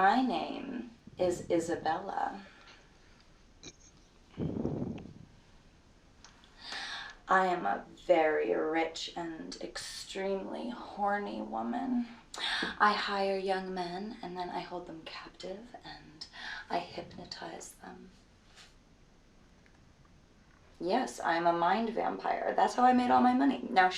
My name is Isabella. I am a very rich and extremely horny woman. I hire young men and then I hold them captive and I hypnotize them. Yes, I'm a mind vampire. That's how I made all my money. Now,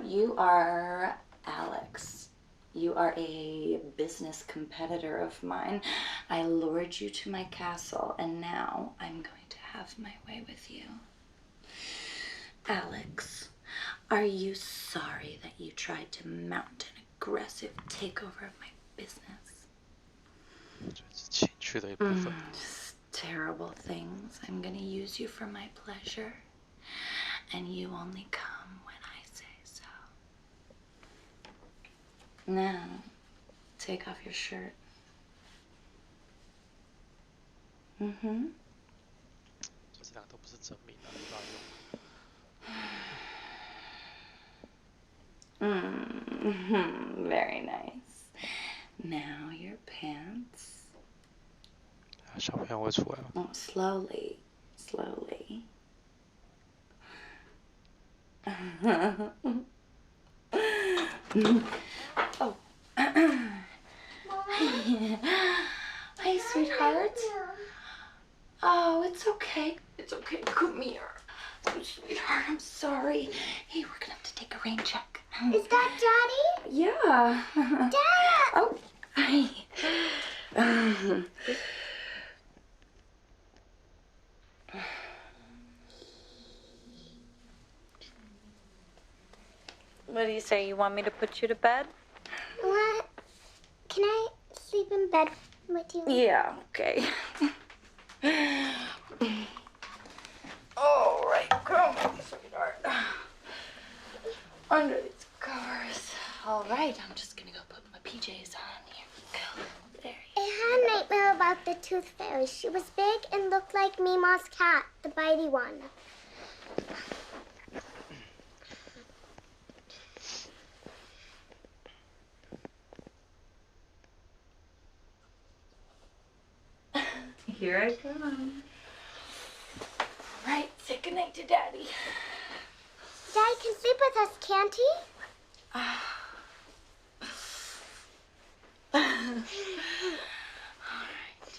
you are Alex. You are a business competitor of mine. I lured you to my castle, and now I'm going to have my way with you. Alex, are you sorry that you tried to mount an aggressive takeover of my business? Just terrible things. I'm gonna use you for my pleasure, and you only come when I say so. Now, take off your shirt. Very nice. Now your pants. 小朋友会出来吗？ Oh, slowly. Oh. Hi, sweetheart. Oh, it's okay. It's okay. Come here. Oh, sweetheart, I'm sorry. Hey, we're gonna have to take a rain check. Is that Daddy? Yeah. Dad! Oh, hi. What do you say? You want me to put you to bed? What? Can I sleep in bed with you? Yeah, okay. All right, come on, sweetheart. Under these covers. All right, I'm just gonna go put my PJs on. Here we go. There you I had a nightmare about the tooth fairy. She was big and looked like Mima's cat, the bitey one. Here I come. All right, say goodnight to Daddy. Daddy can sleep with us, can't he? All right.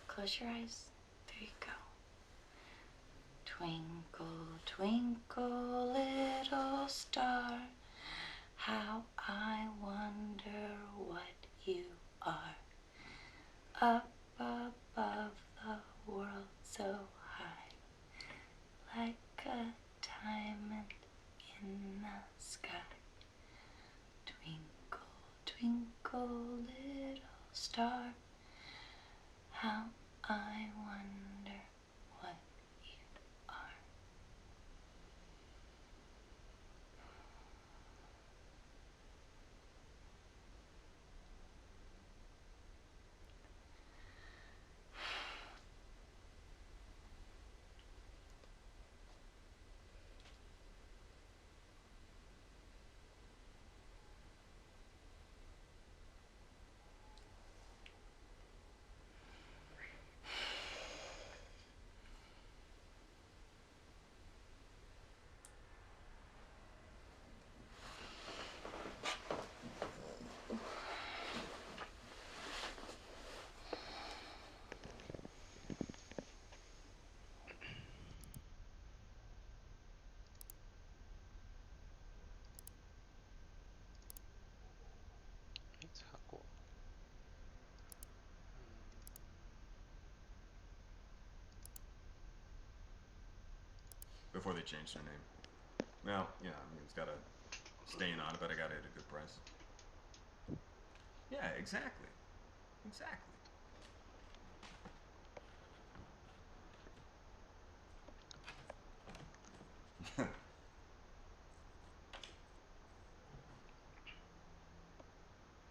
Close your eyes. There you go. Twinkle, twinkle, little star, how I wonder what you are. Up above the world so high, like a diamond in the sky. Twinkle, twinkle, little star, how I wonder what you are. Before they changed their name. Well, yeah, I mean, it's got a stain on it, but I got it at a good price. Yeah, exactly. Exactly.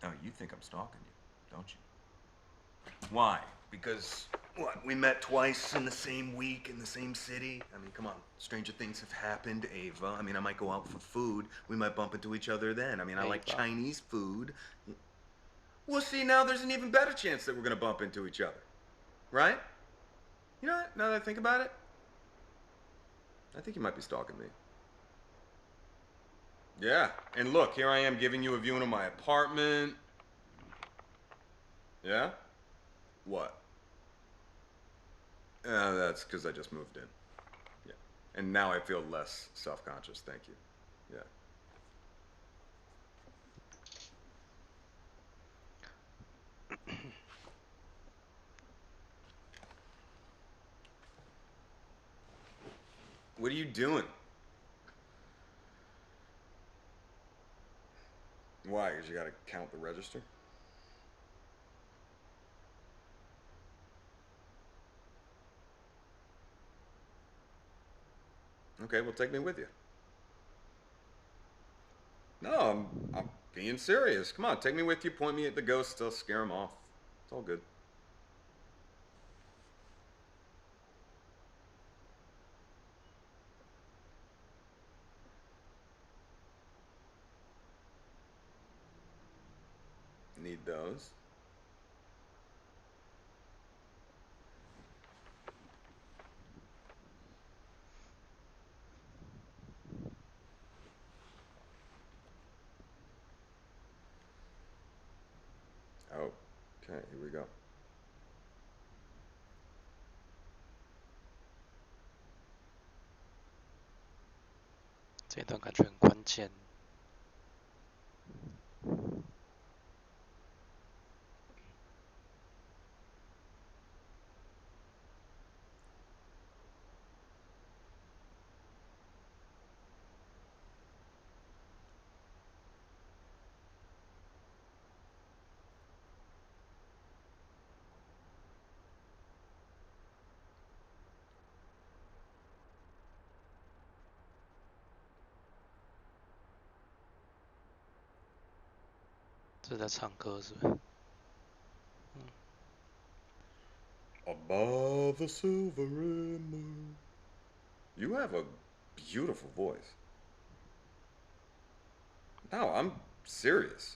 Oh, you think I'm stalking you, don't you? Why? Because What, we met twice in the same week in the same city? I mean, come on. Stranger things have happened, Ava. I mean, I might go out for food. We might bump into each other then. I mean, I like Ava. Chinese food. Well, see, now there's an even better chance that we're gonna bump into each other. Right? You know what? Now that I think about it, I think you might be stalking me. Yeah, and look, here I am giving you a viewing of my apartment. Yeah? What? That's because I just moved in. Yeah. And now I feel less self-conscious, thank you. Yeah. What are you doing? Why? Because you gotta count the register? Okay, well, take me with you. No, I'm being serious. Come on, take me with you, point me at the ghosts, I'll scare them off. It's all good. Need those. Okay, here we go. 这段感觉很关键。这是在唱歌是不是？ Above the silver moon. You have a beautiful voice. No, I'm serious.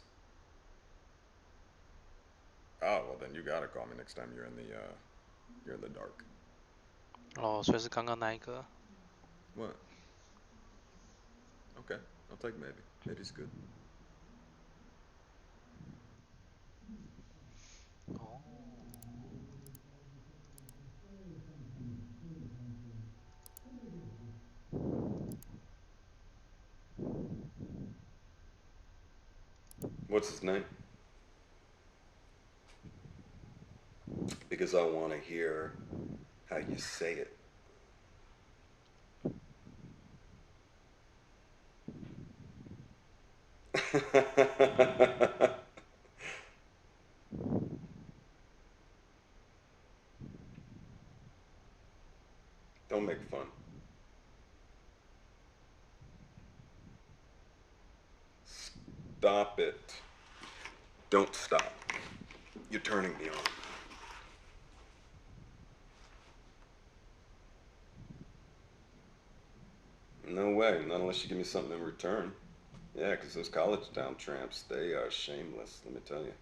Oh, well then you gotta call me next time you're in the dark. 哦，所以是刚刚那一个。 What? Okay, I'll take maybe. Maybe's good. 哦。 What's his name? Because I want to hear how you say it. Don't make fun. Stop it. Don't stop. You're turning me on. No way, not unless you give me something in return. Yeah, because those college town tramps, they are shameless, let me tell you.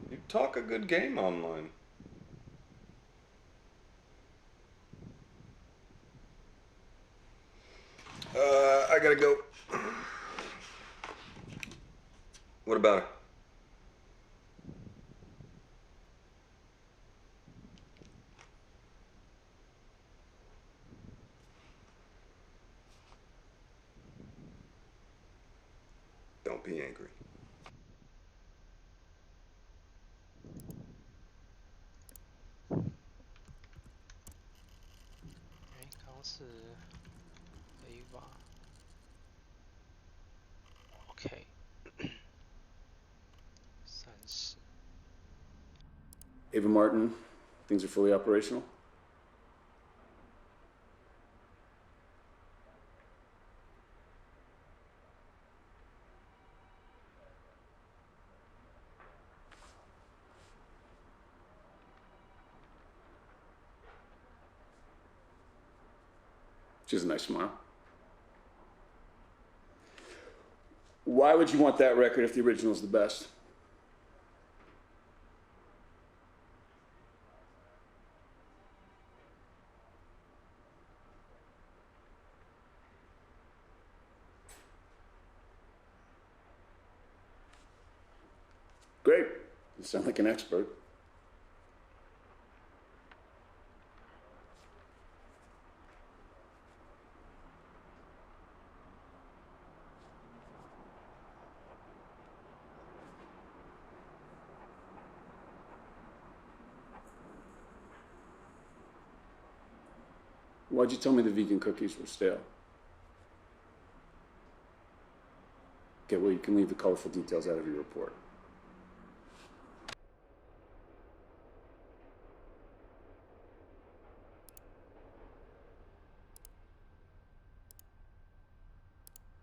You talk a good game online. I gotta go. What about it? Don't be angry. 刚刚是 Ava。OK。30。 Ava Martin, things are fully operational? She has a nice smile. Why would you want that record if the original's the best? Great. You sound like an expert. Why'd you tell me the vegan cookies were stale? Okay, well, you can leave the colorful details out of your report.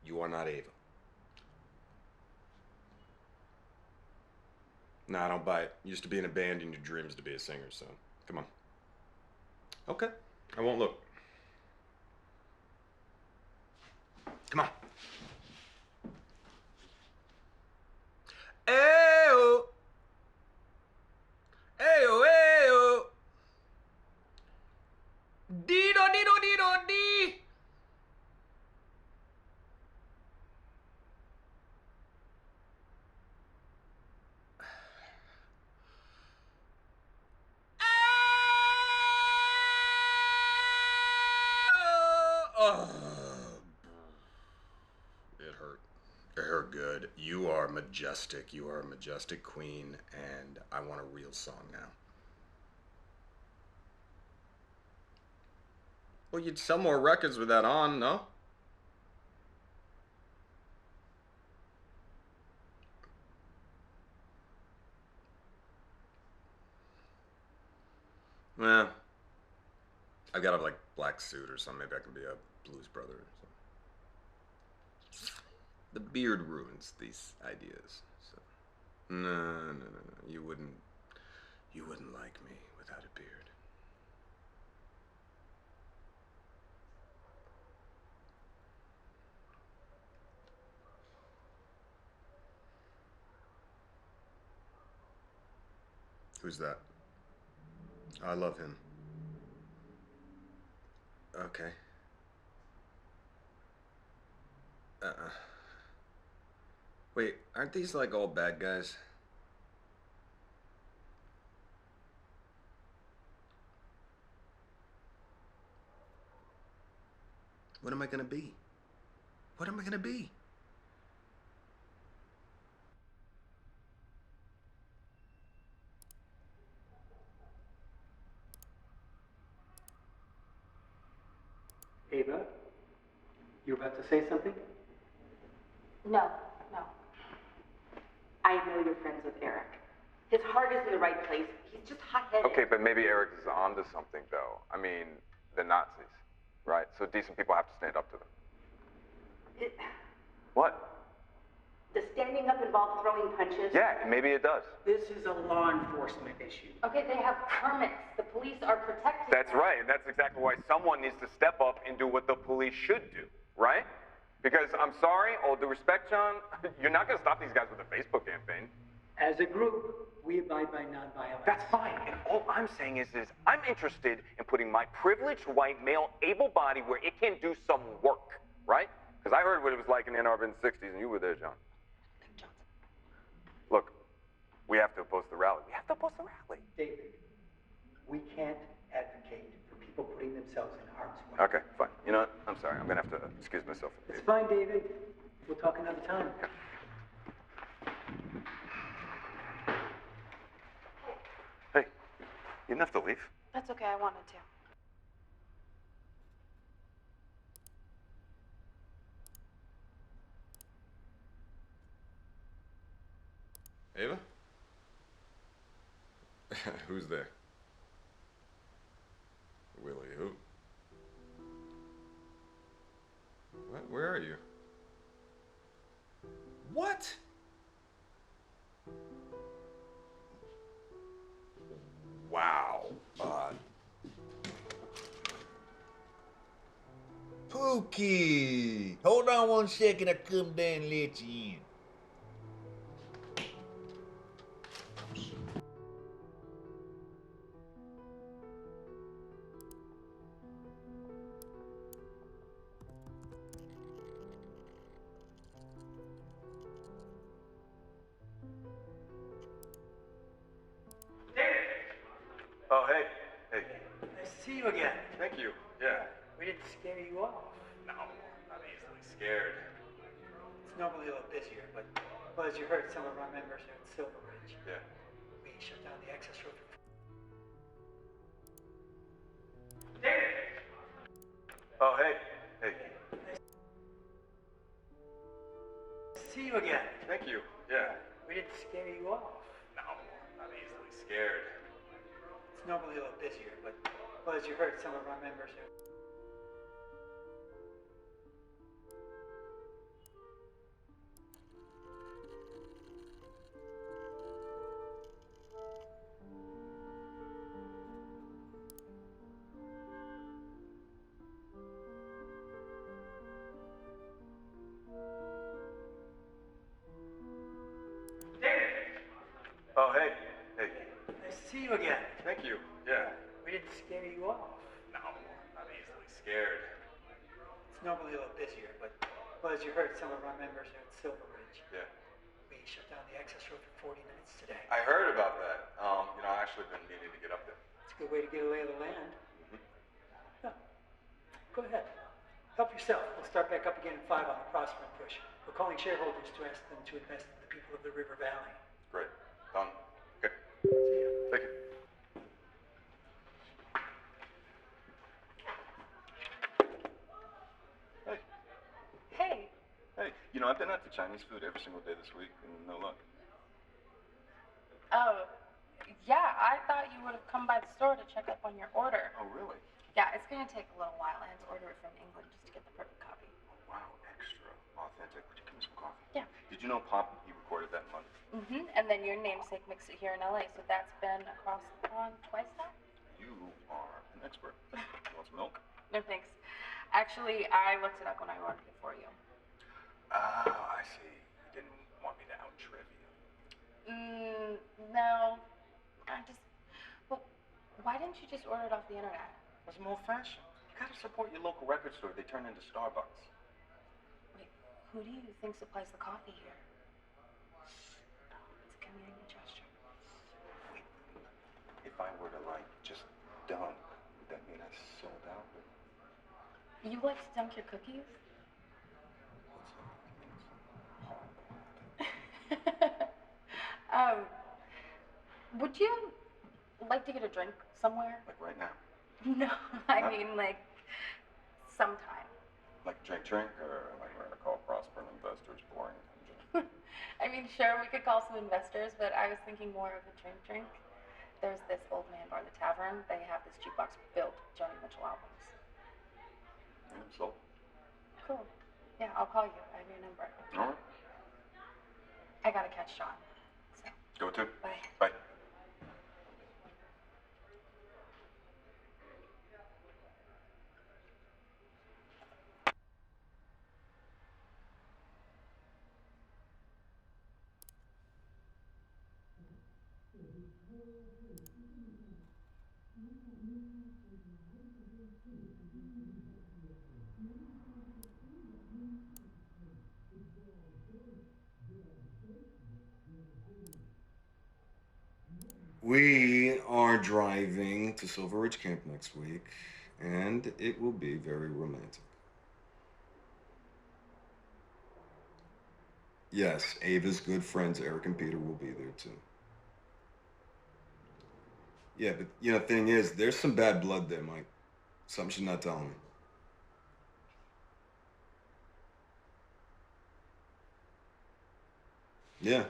You are not Ava. Nah, I don't buy it. You used to be in a band and your dreams to be a singer, so come on. Okay, I won't look. Come on. Ayo! Ayo, ayo! Dido, dido, dido, dee! Oh. It hurt. It hurt good. You are majestic. You are a majestic queen, and I want a real song now. Well, you'd sell more records with that on, no? Well, I got a like black suit or something. Maybe I can be a blues brother or something. The beard ruins these ideas. So. No. You wouldn't like me without a beard. Who's that? I love him. Okay. Wait, aren't these like all bad guys? What am I gonna be? What am I gonna be? Ava, you're about to say something? No. I know you're friends with Eric. His heart is in the right place. He's just hot-headed. Okay, but maybe Eric is onto something, though. I mean, the Nazis, right? So decent people have to stand up to them. What? Does standing up involve throwing punches? Yeah, maybe it does. This is a law enforcement issue. Okay, they have permits. The police are protecting That's them. right, and that's exactly why someone needs to step up and do what the police should do, right? Because I'm sorry, all due respect, John, you're not going to stop these guys with a Facebook campaign. As a group, we abide by nonviolence. That's fine, and all I'm saying is I'm interested in putting my privileged white male able body where it can do some work, right? Because I heard what it was like in Ann Arbor in the 60s, and you were there, John. Look, we have to oppose the rally. We have to oppose the rally. David, we can't advocate for people putting themselves in harm's way. Okay, fine. You know what? I'm sorry. I'm going to have to excuse myself. It's fine, David. We'll talk another time. Hey, you didn't have to leave. That's okay, I wanted to. Ava? Who's there? Willie, who? What? Where are you? What? Wow. Pookie! Hold on one second, I come down and let you in. Oh, hey. Hey. Nice to see you again. Thank you. Yeah. We didn't scare you off. No, I'm easily scared. It's normally a little busier, but well, as you heard, some of our members are in Silver Ridge. Yeah. We shut down the access road for... Oh, hey. Hey. Nice to see you again. Thank you. Yeah. We didn't scare you off. No, I'm easily scared. It's normally a little busier, but well, as you heard, some of our members are... Oh, hey. Hey. Nice to see you again. Thank you. Yeah. We didn't scare you off. No, I'm easily scared. It's normally a little busier, but well, as you heard, some of our members are in Silver Ridge. Yeah. We shut down the access road for 40 minutes today. I heard about that. I actually been meaning to get up there. It's a good way to get a lay of the land. Yeah. Go ahead. Help yourself. We'll start back up again at 5 on the Prosper and Push. We're calling shareholders to ask them to invest in the people of the River Valley. Great. Done. Okay. See ya. Thank you. Hey. Hey. Hey. I've been out to Chinese food every single day this week, and no luck. Oh, yeah, I thought you would have come by the store to check up on your order. Oh, really? Yeah, it's gonna take a little while. I had to order it from England just to get the perfect copy. Wow, extra authentic. Would you give me some coffee? Yeah. Did you know Pop, he recorded that in London? Mm-hmm. And then your namesake mixed it here in LA, so that's been across the pond twice now? You are an expert. You want some milk? No thanks. Actually, I looked it up when I ordered it for you. Oh, I see. You didn't want me to out-trivia. No. Well, why didn't you just order it off the internet? It was more fashion. You gotta support your local record store. They turn into Starbucks. Wait, who do you think supplies the coffee here? It's a community gesture. Wait, if I were to, just dunk, would that mean I sold out? You like to dunk your cookies? Would you like to get a drink somewhere? Like right now? No, I mean sometime. Like drink, or like we're gonna call Prosper Investors boring? I mean, sure, we could call some investors, but I was thinking more of a drink. There's this old man bar, the Tavern. They have this jukebox filled with Joni Mitchell albums. Yeah, so. Cool. Yeah, I'll call you. I have your number. All right. I gotta catch Sean. So, Go to. bye. Bye. We are driving to Silver Ridge Camp next week, and it will be very romantic. Yes, Ava's good friends, Eric and Peter, will be there too. Yeah, but thing is, there's some bad blood there, Mike. Something she's not telling me. Yeah.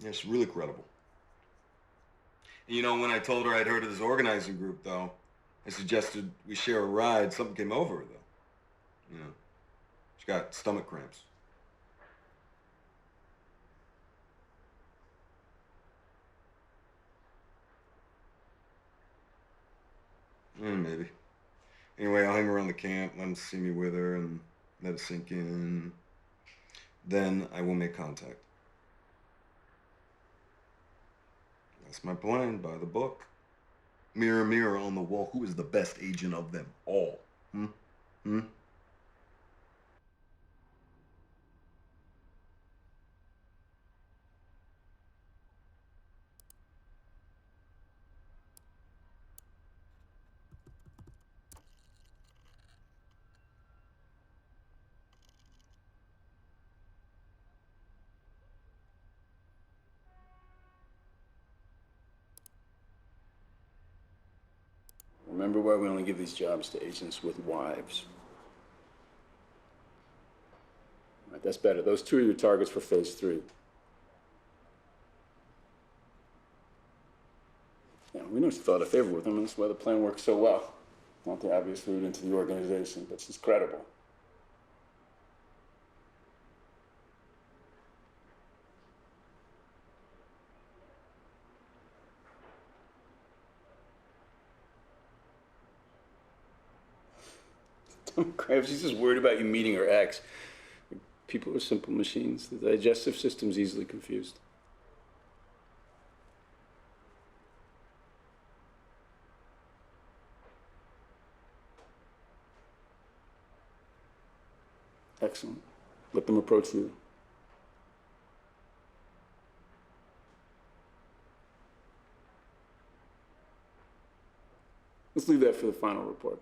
Yeah, she's really credible. And when I told her I'd heard of this organizing group, though, I suggested we share a ride. Something came over her, though. She got stomach cramps. Maybe. Anyway, I'll hang around the camp, let him see me with her, and let it sink in. Then I will make contact. That's my plan, by the book. Mirror, mirror on the wall, who is the best agent of them all? Hmm? Remember why we only give these jobs to agents with wives. All right, that's better. Those two are your targets for phase 3. Yeah, we know she thought a favor with him, and that's why the plan works so well. Not the obvious route into the organization, but she's credible. Don't crap, she's just worried about you meeting her ex. People are simple machines. The digestive system's easily confused. Excellent. Let them approach you. Let's leave that for the final report.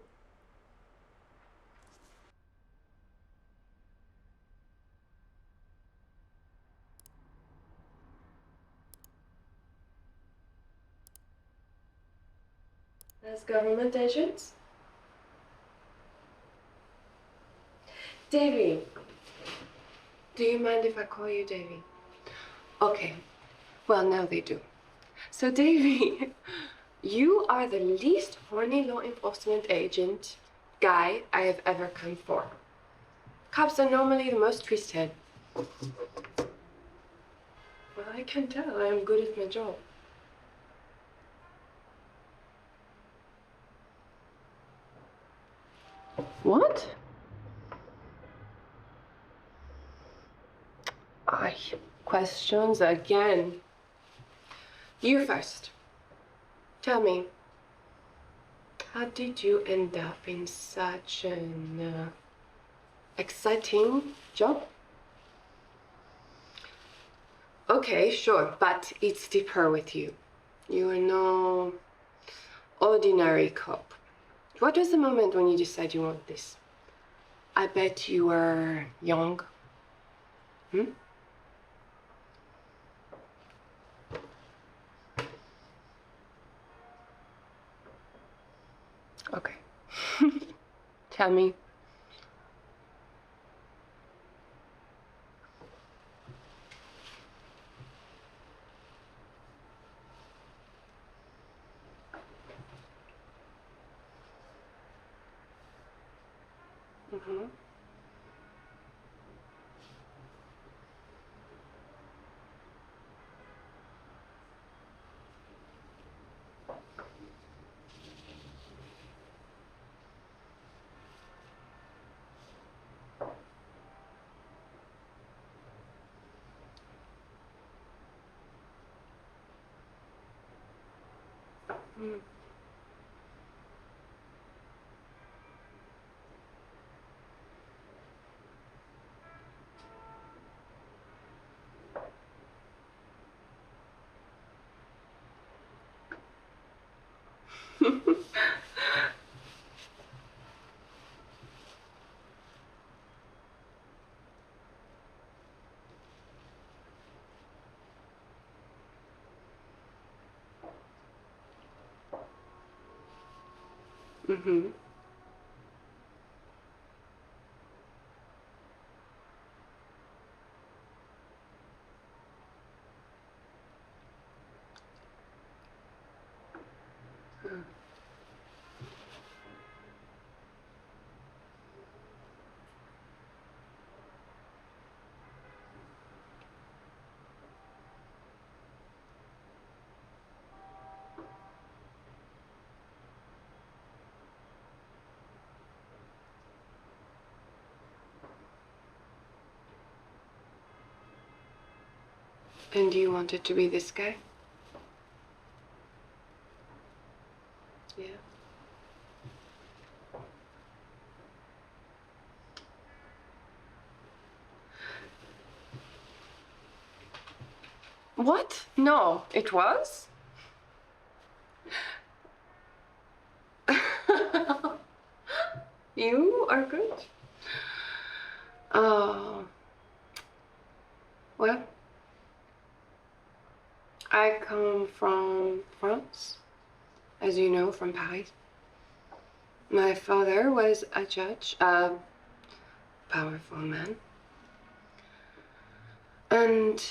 As government agents? Davy. Do you mind if I call you Davy? Okay. Well, now they do. So, Davy, you are the least horny law enforcement agent guy I have ever come for. Cops are normally the most twisted. Well, I can tell I am good at my job. What? Questions again. You first. Tell me, how did you end up in such an exciting job? Okay, sure, but it's deeper with you. You are no ordinary cop. What was the moment when you decided you want this? I bet you were young. Okay. Tell me. And you wanted to be this guy? Yeah. What? No, it was? You are good. Oh. Well, I come from France, as you know, from Paris. My father was a judge, a powerful man. And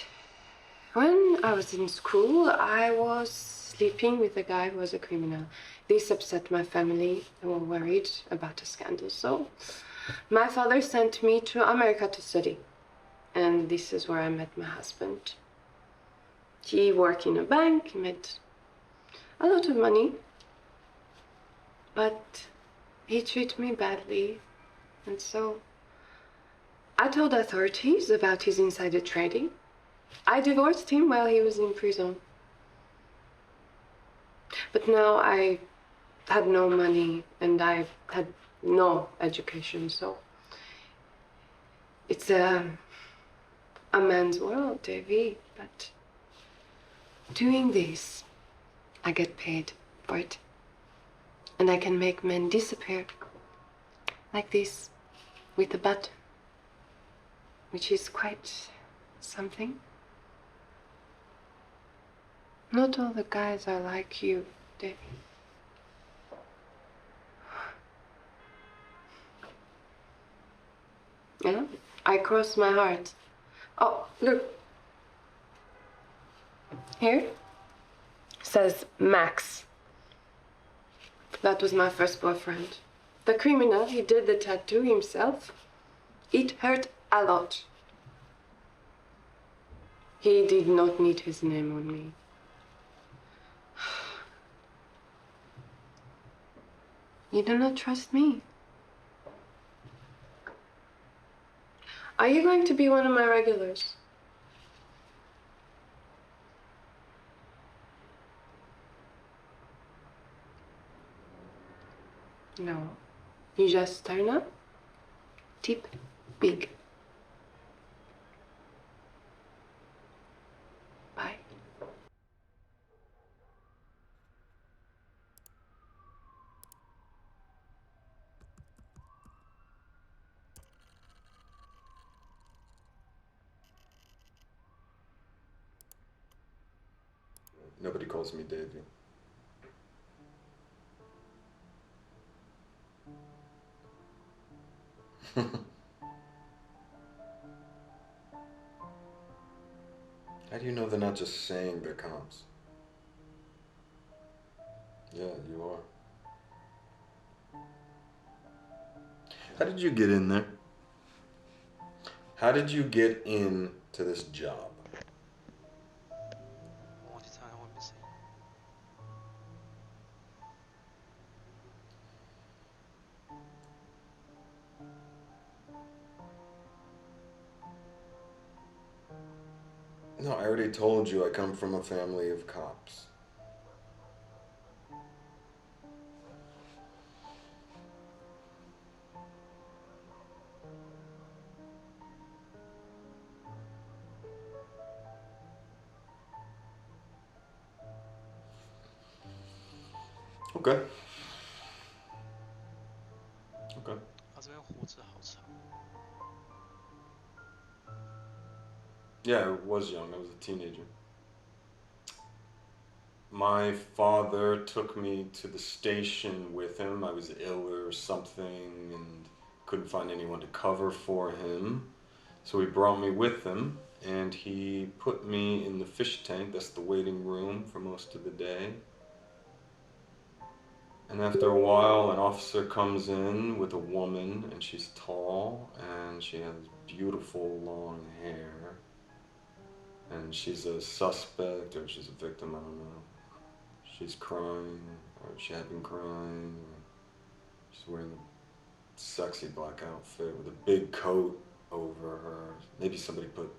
when I was in school, I was sleeping with a guy who was a criminal. This upset my family. They were worried about a scandal. So my father sent me to America to study. And this is where I met my husband. He worked in a bank, he made a lot of money. But he treated me badly. And so I told authorities about his insider trading. I divorced him while he was in prison. But now I had no money and I had no education, so it's a man's world, Davy. But doing this, I get paid for it. And I can make men disappear like this with a button, which is quite something. Not all the guys are like you, Davy. Yeah, I cross my heart. Oh, look. Here says Max. That was my first boyfriend. The criminal, he did the tattoo himself. It hurt a lot. He did not need his name on me. You do not trust me. Are you going to be one of my regulars? No. You just turn up, tip big. Bye. Nobody calls me Davy. How do you know they're not just saying they're cops? Yeah, you are. How did you get in there? How did you get into this job? No, I already told you I come from a family of cops. Okay. Okay. Yeah, I was young. I was a teenager. My father took me to the station with him. I was ill or something and couldn't find anyone to cover for him. So he brought me with him and he put me in the fish tank. That's the waiting room for most of the day. And after a while, an officer comes in with a woman, and she's tall, and she has beautiful long hair. And she's a suspect, or she's a victim, I don't know. She's crying, or she had been crying. She's wearing a sexy black outfit with a big coat over her. Maybe somebody put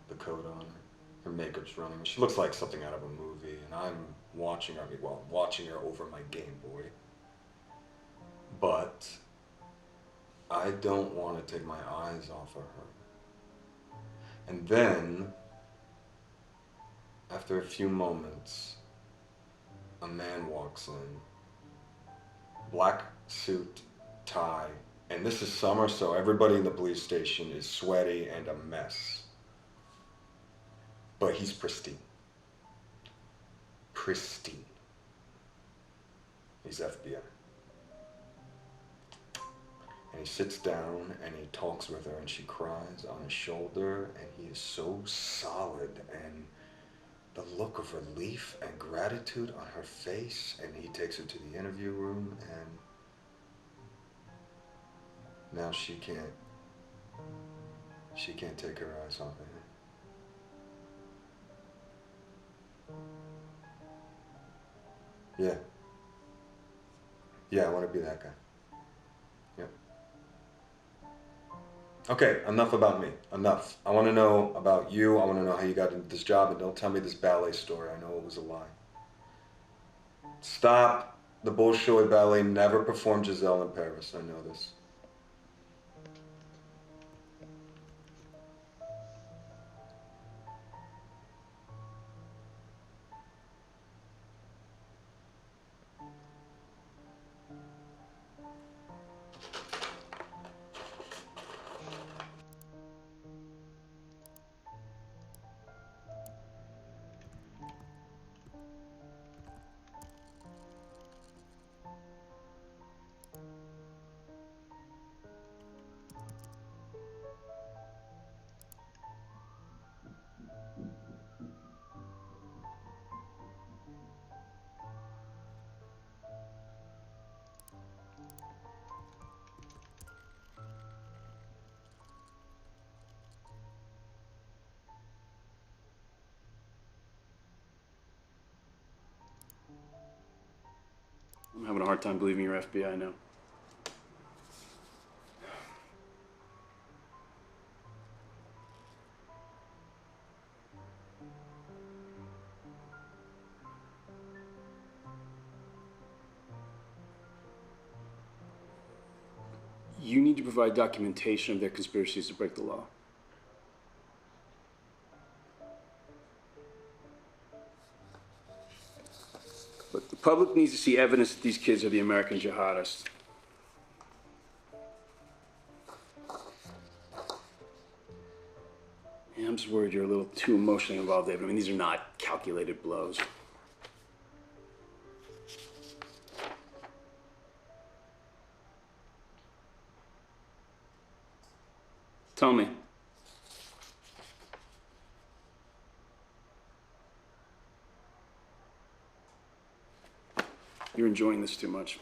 the coat on her. Her makeup's running. She looks like something out of a movie, and I'm watching her. Watching her over my Game Boy. But I don't want to take my eyes off of her. And then, after a few moments, a man walks in. Black suit, tie, and this is summer, so everybody in the police station is sweaty and a mess. But he's pristine. Pristine. He's FBI. And he sits down and he talks with her and she cries on his shoulder, and he is so solid, and the look of relief and gratitude on her face, and he takes her to the interview room, and now she can't take her eyes off of him. Yeah, I want to be that guy. Yep. Okay, enough about me. Enough. I want to know about you. I want to know how you got into this job, and don't tell me this ballet story. I know it was a lie. Stop the Bolshoi Ballet never performed Giselle in Paris. I know this. I'm having a hard time believing you're FBI now. You need to provide documentation of their conspiracies to break the law. But the public needs to see evidence that these kids are the American jihadists. Yeah, I'm just worried you're a little too emotionally involved, David. I mean, these are not calculated blows. Tell me. You're enjoying this too much.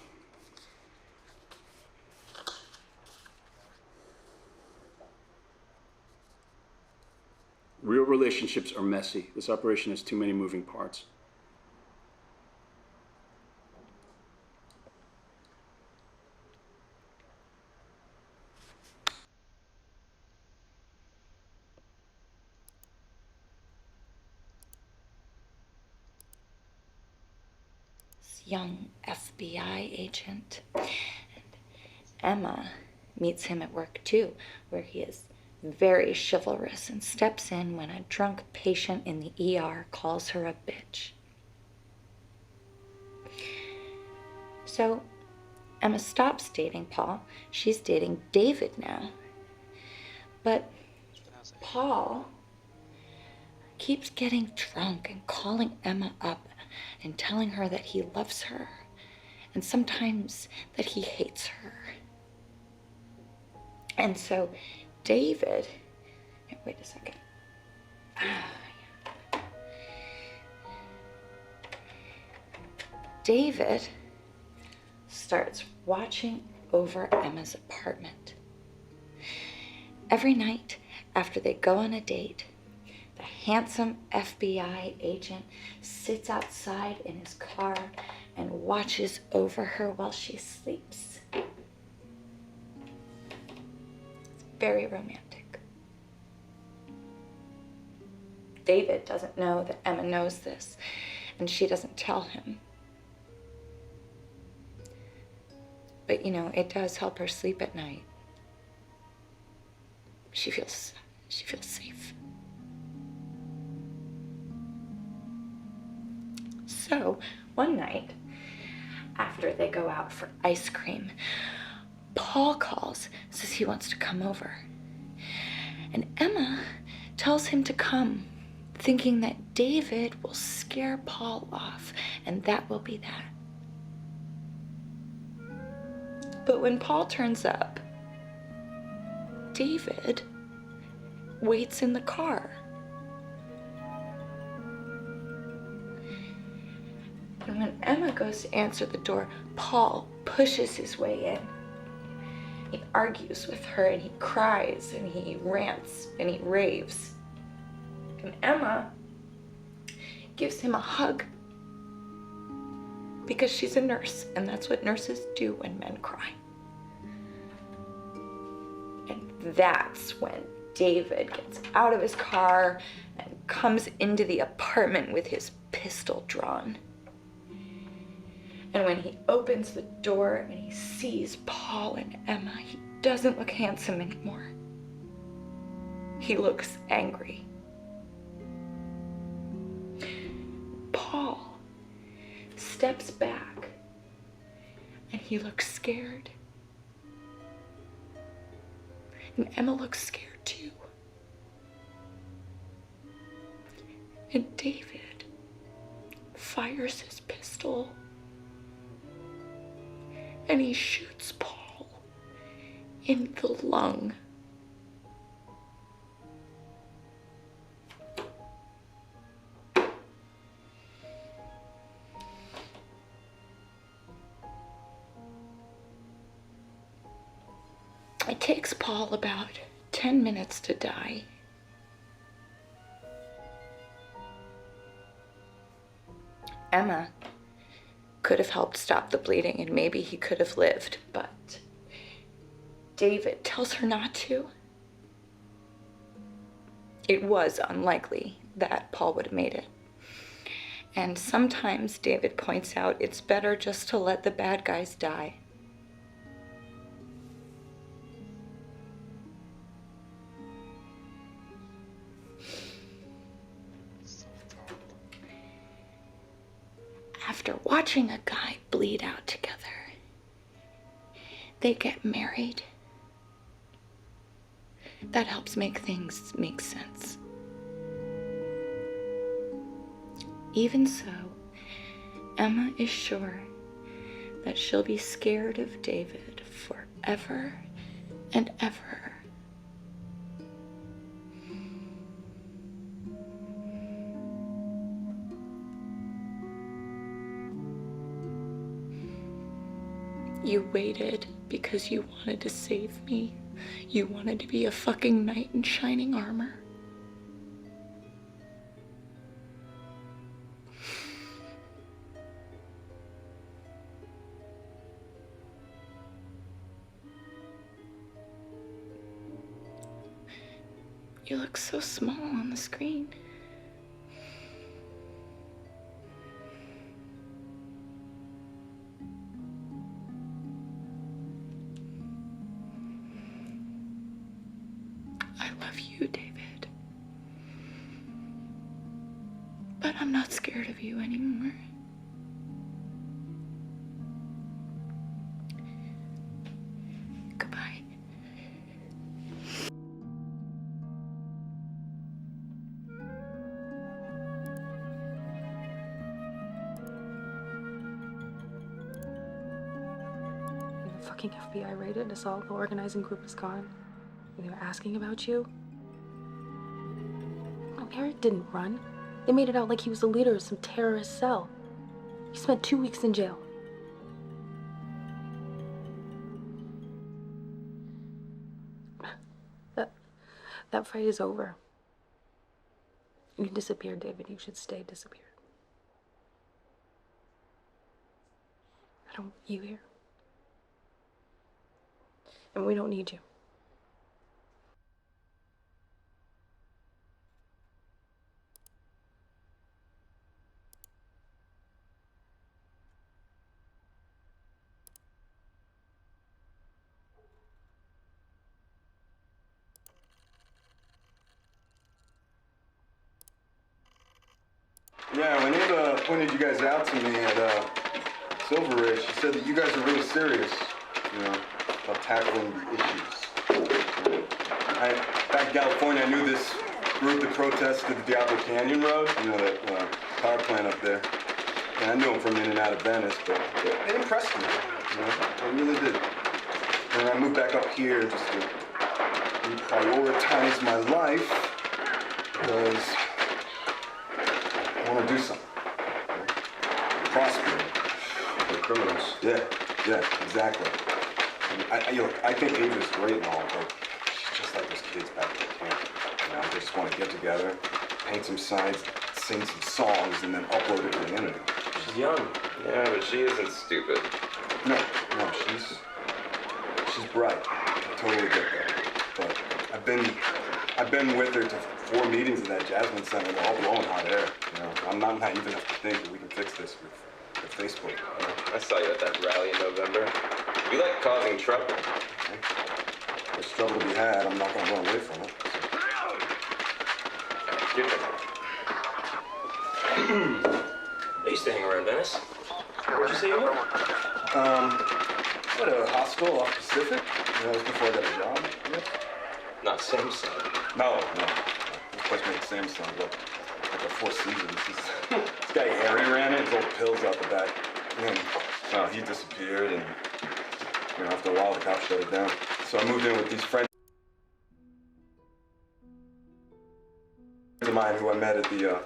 Real relationships are messy. This operation has too many moving parts. Young FBI agent. And Emma meets him at work too, where he is very chivalrous and steps in when a drunk patient in the ER calls her a bitch. So Emma stops dating Paul. She's dating David now. But Paul keeps getting drunk and calling Emma up and telling her that he loves her, and sometimes that he hates her. And so David, wait a second. David starts watching over Emma's apartment. Every night after they go on a date, the handsome FBI agent sits outside in his car and watches over her while she sleeps. It's very romantic. David doesn't know that Emma knows this, and she doesn't tell him. But, you know, it does help her sleep at night. She feels safe. So, one night, after they go out for ice cream, Paul calls, says he wants to come over. And Emma tells him to come, thinking that David will scare Paul off, and that will be that. But when Paul turns up, David waits in the car. And when Emma goes to answer the door, Paul pushes his way in. He argues with her, and he cries, and he rants, and he raves. And Emma gives him a hug because she's a nurse, and that's what nurses do when men cry. And that's when David gets out of his car and comes into the apartment with his pistol drawn. And when he opens the door and he sees Paul and Emma, he doesn't look handsome anymore. He looks angry. Paul steps back and he looks scared. And Emma looks scared too. And David fires his pistol and he shoots Paul in the lung. It takes Paul about 10 minutes to die. Emma could have helped stop the bleeding and maybe he could have lived, but David tells her not to. It was unlikely that Paul would have made it. And sometimes David points out it's better just to let the bad guys die. After watching a guy bleed out together, they get married. That helps make things make sense. Even so, Emma is sure that she'll be scared of David forever and ever. You waited because you wanted to save me. You wanted to be a fucking knight in shining armor. You look so small on the screen. I love you, David. But I'm not scared of you anymore. Goodbye. The fucking FBI raided us all. The organizing group is gone. They were asking about you. No, Eric didn't run. They made it out like he was the leader of some terrorist cell. He spent 2 weeks in jail. That fight is over. You disappeared, David. You should stay disappeared. I don't want you here. And we don't need you. Yeah, when Ava pointed you guys out to me at Silver Ridge, she said that you guys are really serious, you know, about tackling the issues. Back in California, I knew this group that protested the Diablo Canyon Road, you know, that power plant up there. And I knew them from in and out of Venice, but they impressed me, you know, they really did. And I moved back up here just to reprioritize my life because I want to do something. Prosper. The criminals. Yeah, exactly. I think Ava's great and all, but she's just like those kids back at the camp. You know, they just want to get together, paint some signs, sing some songs, and then upload it to the internet. She's young. Yeah, but she isn't stupid. No, she's bright. I totally get that. But I've been with her to 4 meetings at that Jasmine Center. They're all blowing hot air. You know, I'm not naive enough to think that we can fix this with Facebook. You know, I saw you at that rally in November. You like causing trouble. Okay. There's trouble to be had. I'm not going to run away from it. Your turn. I used to hang around Venice. Where'd you say you were? At a hospital off Pacific. That was before I got a job. Yeah. Not Samsung. No. This place made Samsung look like a Four Seasons. This guy Harry ran it. His old pills out the back. And he disappeared, and after a while the cops shut it down. So I moved in with these friends of mine who I met at the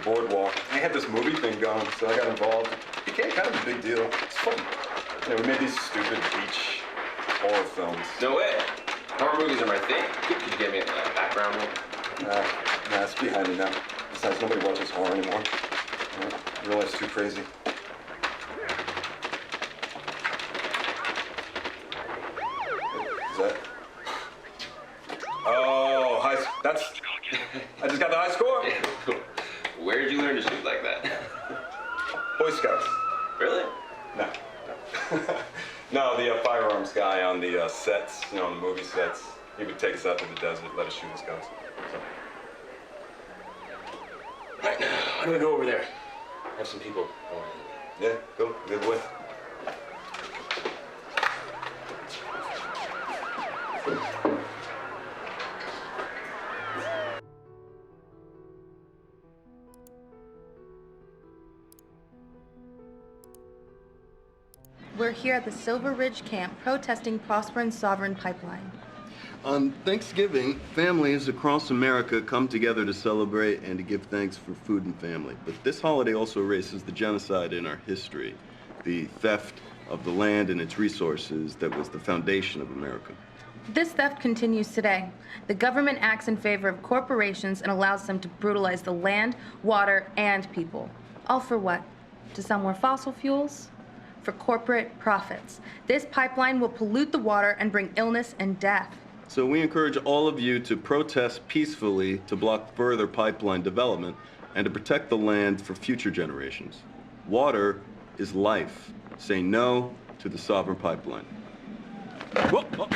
boardwalk. They had this movie thing going, so I got involved. It became kind of a big deal. It's fun. We made these stupid beach horror films. No way. Horror movies are my thing. Could you give me a background one? Nah, it's behind me now. Besides, nobody watches horror anymore. Real life's too crazy. Is that? Oh, that's. I just got the high score. Where did you learn to shoot like that? Boy Scouts. Really? No. No, the firearms guy on the sets, on the movie sets, he would take us out to the desert, let us shoot his guns. So. Right now, why don't we go over there? I have some people. Yeah, go. Good way. We're here at the Silver Ridge camp protesting Prosper and Sovereign Pipeline. On Thanksgiving, families across America come together to celebrate and to give thanks for food and family. But this holiday also erases the genocide in our history, the theft of the land and its resources that was the foundation of America. This theft continues today. The government acts in favor of corporations and allows them to brutalize the land, water, and people. All for what? To sell more fossil fuels? For corporate profits. This pipeline will pollute the water and bring illness and death. So we encourage all of you to protest peacefully to block further pipeline development and to protect the land for future generations. Water is life. Say no to the Sovereign Pipeline. Whoa, whoa.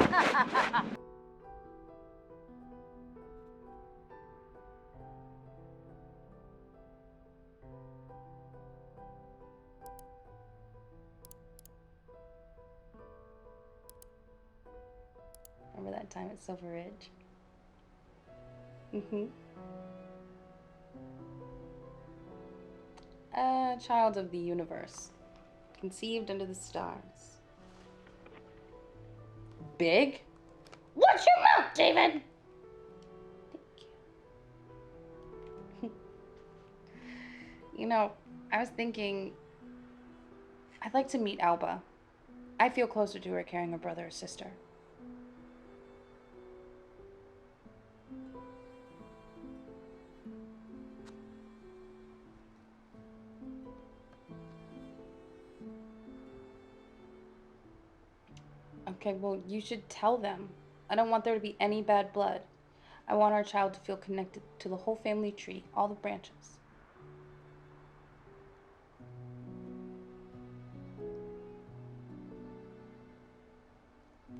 Remember that time at Silver Ridge? Mm-hmm. A child of the universe, conceived under the stars. Big? Watch your mouth, David! Thank you. I was thinking I'd like to meet Alba. I feel closer to her carrying a brother or sister. Okay, well, you should tell them. I don't want there to be any bad blood. I want our child to feel connected to the whole family tree, all the branches.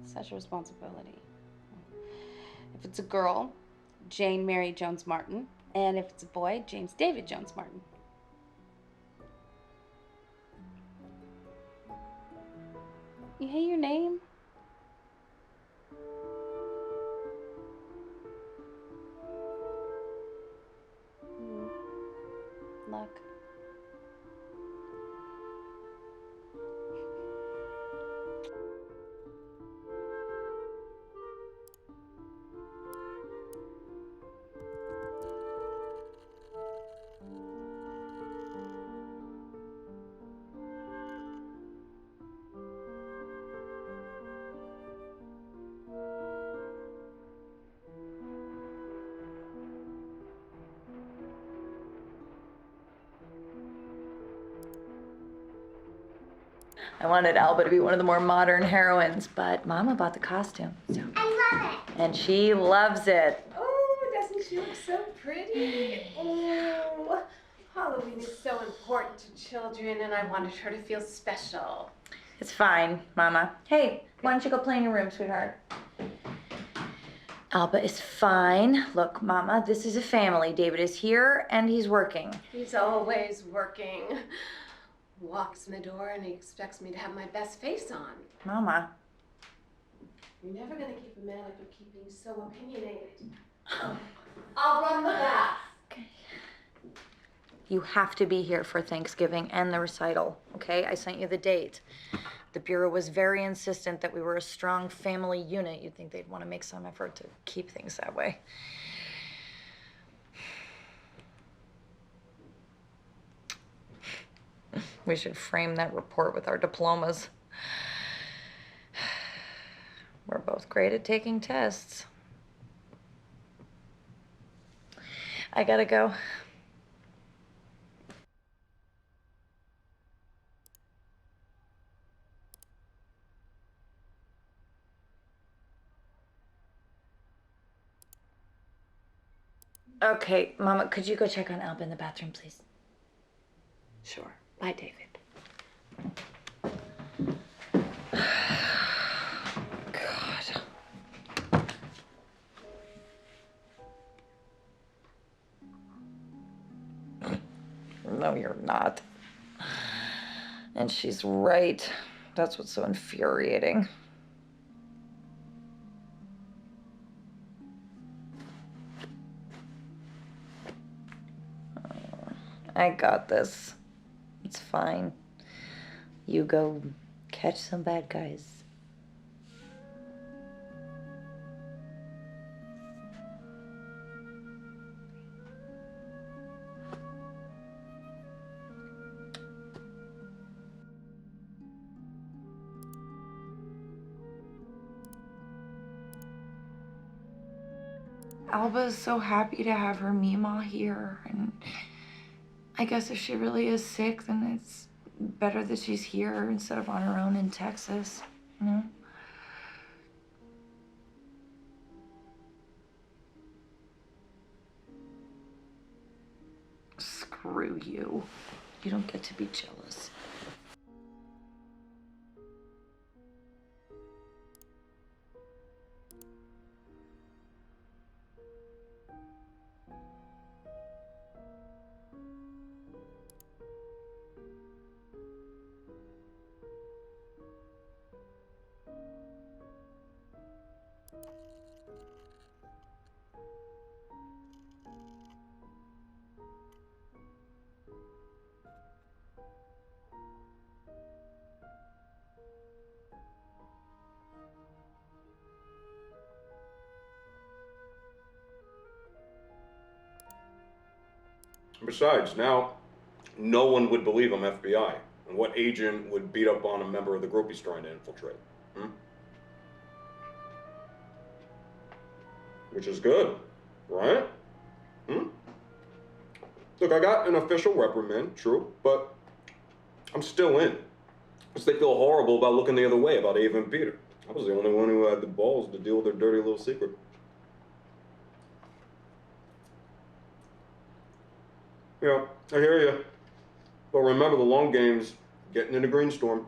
Such a responsibility. If it's a girl, Jane Mary Jones Martin. And if it's a boy, James David Jones Martin. You hate your name? Luck. I wanted Alba to be one of the more modern heroines, but Mama bought the costume. So. I love it. And she loves it. Oh, doesn't she look so pretty? Oh, Halloween is so important to children, and I wanted her to feel special. It's fine, Mama. Hey, why don't you go play in your room, sweetheart? Alba is fine. Look, Mama, this is a family. David is here, and he's working. He's always working. Walks in the door and he expects me to have my best face on. Mama. You're never gonna keep a man like you keep being so opinionated. I'll run the bath. Okay. You have to be here for Thanksgiving and the recital, okay? I sent you the date. The Bureau was very insistent that we were a strong family unit. You'd think they'd want to make some effort to keep things that way. We should frame that report with our diplomas. We're both great at taking tests. I gotta go. Okay, Mama, could you go check on Alba in the bathroom, please? Sure. Bye, David. God. No, you're not. And she's right. That's what's so infuriating. I got this. It's fine. You go catch some bad guys. Alba is so happy to have her Meemaw here, and I guess if she really is sick, then it's better that she's here instead of on her own in Texas, you know? Screw you. You don't get to be jealous. Besides, now no one would believe I'm FBI. And what agent would beat up on a member of the group he's trying to infiltrate? Which is good, right? Look, I got an official reprimand, true, but I'm still in. Because they feel horrible about looking the other way about Ava and Peter. I was the only one who had the balls to deal with their dirty little secret. Yeah, I hear you. But remember, the long game's getting into Greenstorm.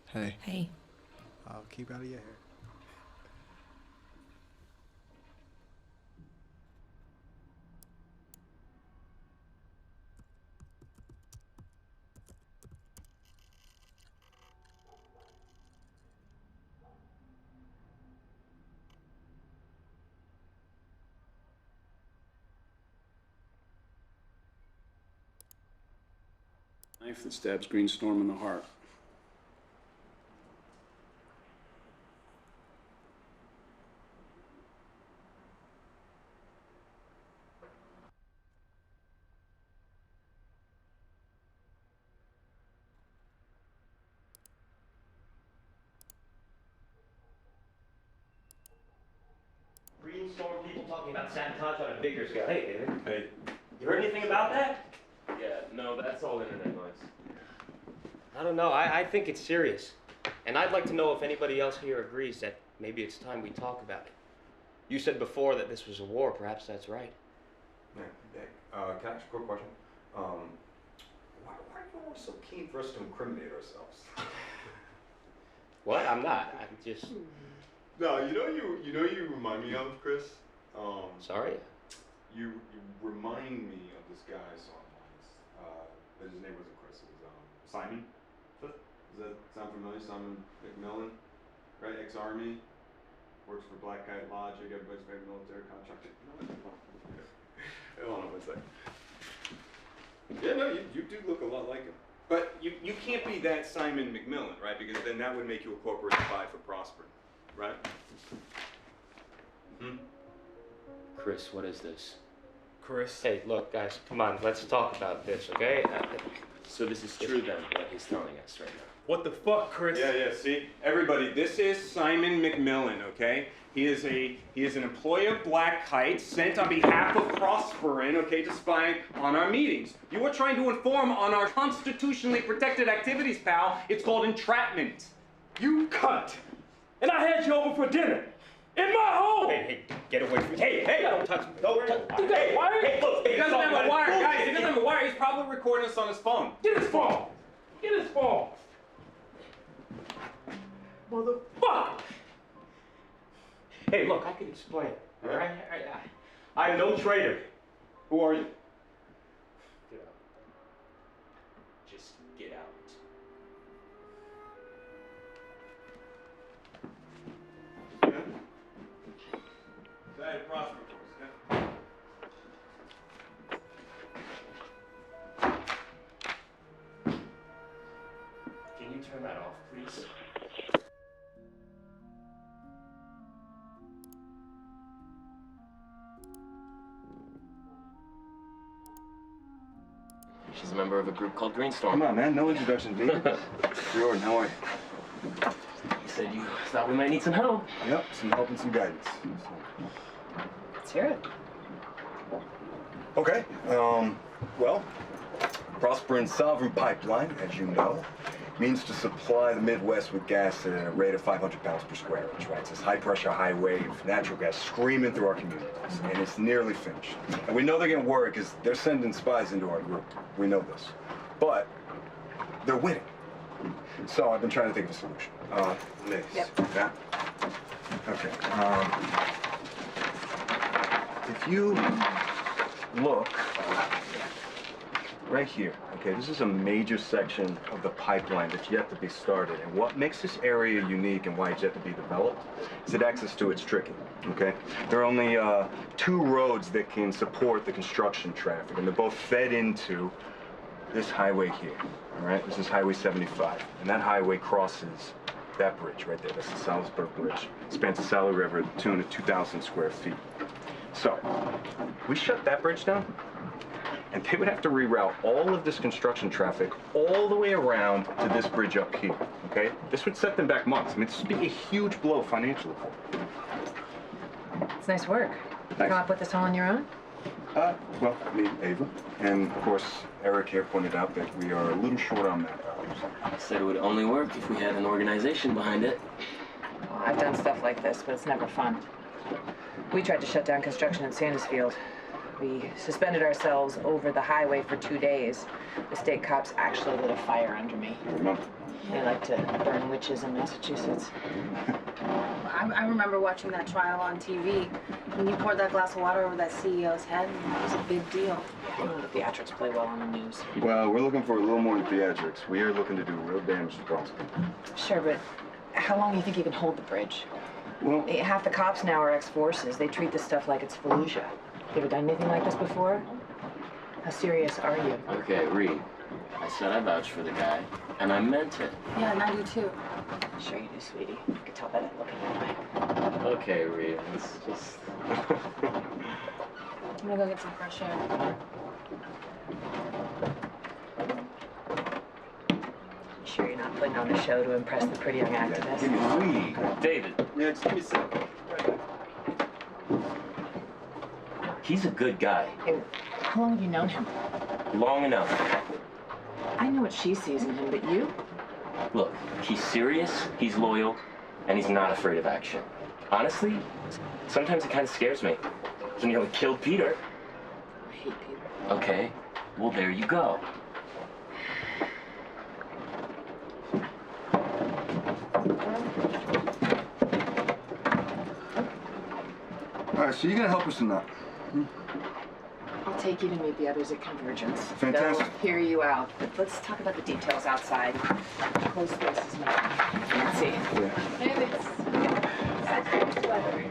Hey. Hey. I'll keep out of your hair. Knife that stabs Greenstorm in the heart. Greenstorm people talking about sabotage on a bigger scale. Hey, David. Hey. You heard anything about that? Yeah, no, that's all internet noise. I don't know. I think it's serious. And I'd like to know if anybody else here agrees that maybe it's time we talk about it. You said before that this was a war. Perhaps that's right. Yeah, can I ask a quick question? Why are you always so keen for us to incriminate ourselves? What? I'm not. I'm just... No, you remind me of, Chris. Sorry? You remind me of this guy I saw once. But his name wasn't Chris. It was Simon. Does that sound familiar? Simon McMillan, right? Ex-Army, works for Black Kite Logic. Everybody's favorite military contractor. Hold on one second. Yeah, no, you do look a lot like him. But you can't be that Simon McMillan, right? Because then that would make you a corporate spy for prospering, right? Chris, what is this? Chris? Hey, look, guys, come on. Let's talk about this, okay? So this is true then, what he's telling us right now. What the fuck, Chris? Yeah, see? Everybody, this is Simon McMillan, okay? He is an employee of Black Kite sent on behalf of Prosperin, okay, to spy on our meetings. You were trying to inform on our constitutionally protected activities, pal. It's called entrapment. You cunt! And I had you over for dinner! In my home! Hey, get away from me. Hey, don't touch me. Don't touch me. Hey, look, He doesn't have a wire, guys. He doesn't have a wire. He's probably recording us on his phone. Get his phone! Get his phone! Motherfucker! Hey, look, I can explain. All right? I'm no traitor. Who are you? Get out. Just get out. Can you turn that off, please? She's a member of a group called Greenstorm. Come on, man. No introductions needed. Jordan, how are you? You said you thought we might need some help. Yep, some help and some guidance. Let's hear it. Okay, well, Prosperin's Sovereign Pipeline, as you know, means to supply the Midwest with gas at a rate of 500 pounds per square inch, right? It's this high-pressure, high-wave natural gas screaming through our communities, and it's nearly finished. And we know they're gonna work because they're sending spies into our group. We know this. But they're winning. So I've been trying to think of a solution. Liz. Yep. Yeah? Okay. If you look right here, okay, this is a major section of the pipeline that's yet to be started. And what makes this area unique and why it's yet to be developed is that access to it's tricky, okay? There are only 2 roads that can support the construction traffic, and they're both fed into this highway here, all right? This is Highway 75, and that highway crosses that bridge right there. That's the Salisbury Bridge. It spans the Sally River to the tune of 2,000 square feet. So, we shut that bridge down, and they would have to reroute all of this construction traffic all the way around to this bridge up here, okay? This would set them back months. I mean, this would be a huge blow financially for them. It's nice work. You come up with this all on your own? Well, me, Ava, and of course, Eric here pointed out that we are a little short on manpower. Said it would only work if we had an organization behind it. Well, I've done stuff like this, but it's never fun. We tried to shut down construction in Sandusfield. We suspended ourselves over the highway for 2 days. The state cops actually lit a fire under me. I remember. They like to burn witches in Massachusetts. I remember watching that trial on TV. When you poured that glass of water over that CEO's head, it was a big deal. The theatrics play well on the news. Well, we're looking for a little more than theatrics. We are looking to do real damage to Boston. Sure, but how long do you think you can hold the bridge? Well, half the cops now are ex-forces. They treat this stuff like it's Fallujah. You ever done anything like this before? How serious are you? Okay, Reed. I said I vouched for the guy, and I meant it. Yeah, and I do too. Sure you do, sweetie. I could tell by that look in your eye. Okay, Rhea, it's just... I'm gonna go get some fresh air. Sure you're not putting on a show to impress the pretty young activist? Give me David. Yeah, just give me a sec. He's a good guy. And how long have you known him? Long enough. I know what she sees in him, but you? Look, he's serious, he's loyal, and he's not afraid of action. Honestly, sometimes it kind of scares me. He nearly killed Peter. I hate Peter. Okay, well, there you go. All right, so you gonna help us or not? I'll take you to meet the others at Convergence. Fantastic. They'll hear you out, but let's talk about the details outside. Close spaces, Nancy. Yeah. Hey, it's such nice weather.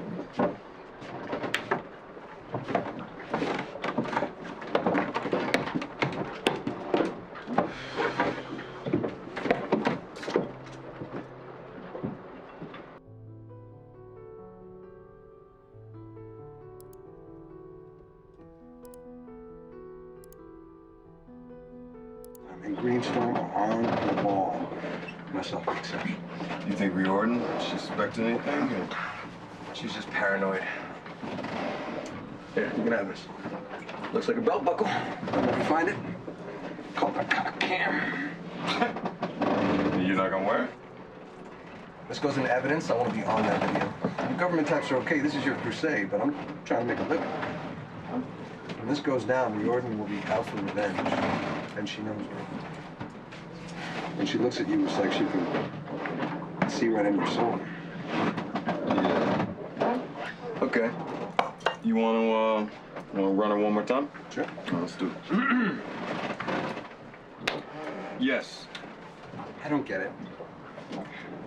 And Greenstone on the ball. Myself an exception. You think Riordan? She's suspecting anything? Or? She's just paranoid. Here, you can have this. Looks like a belt buckle. If you find it, call it a cock cam. You're not gonna wear it? This goes into evidence. I want to be on that video. The government types are okay. This is your crusade, but I'm trying to make a living. When this goes down, Riordan will be out for revenge. And she knows me. When she looks at you, it's like she can see right in your soul. Yeah. Okay. You wanna run her one more time? Sure. Let's do it. Yes. I don't get it.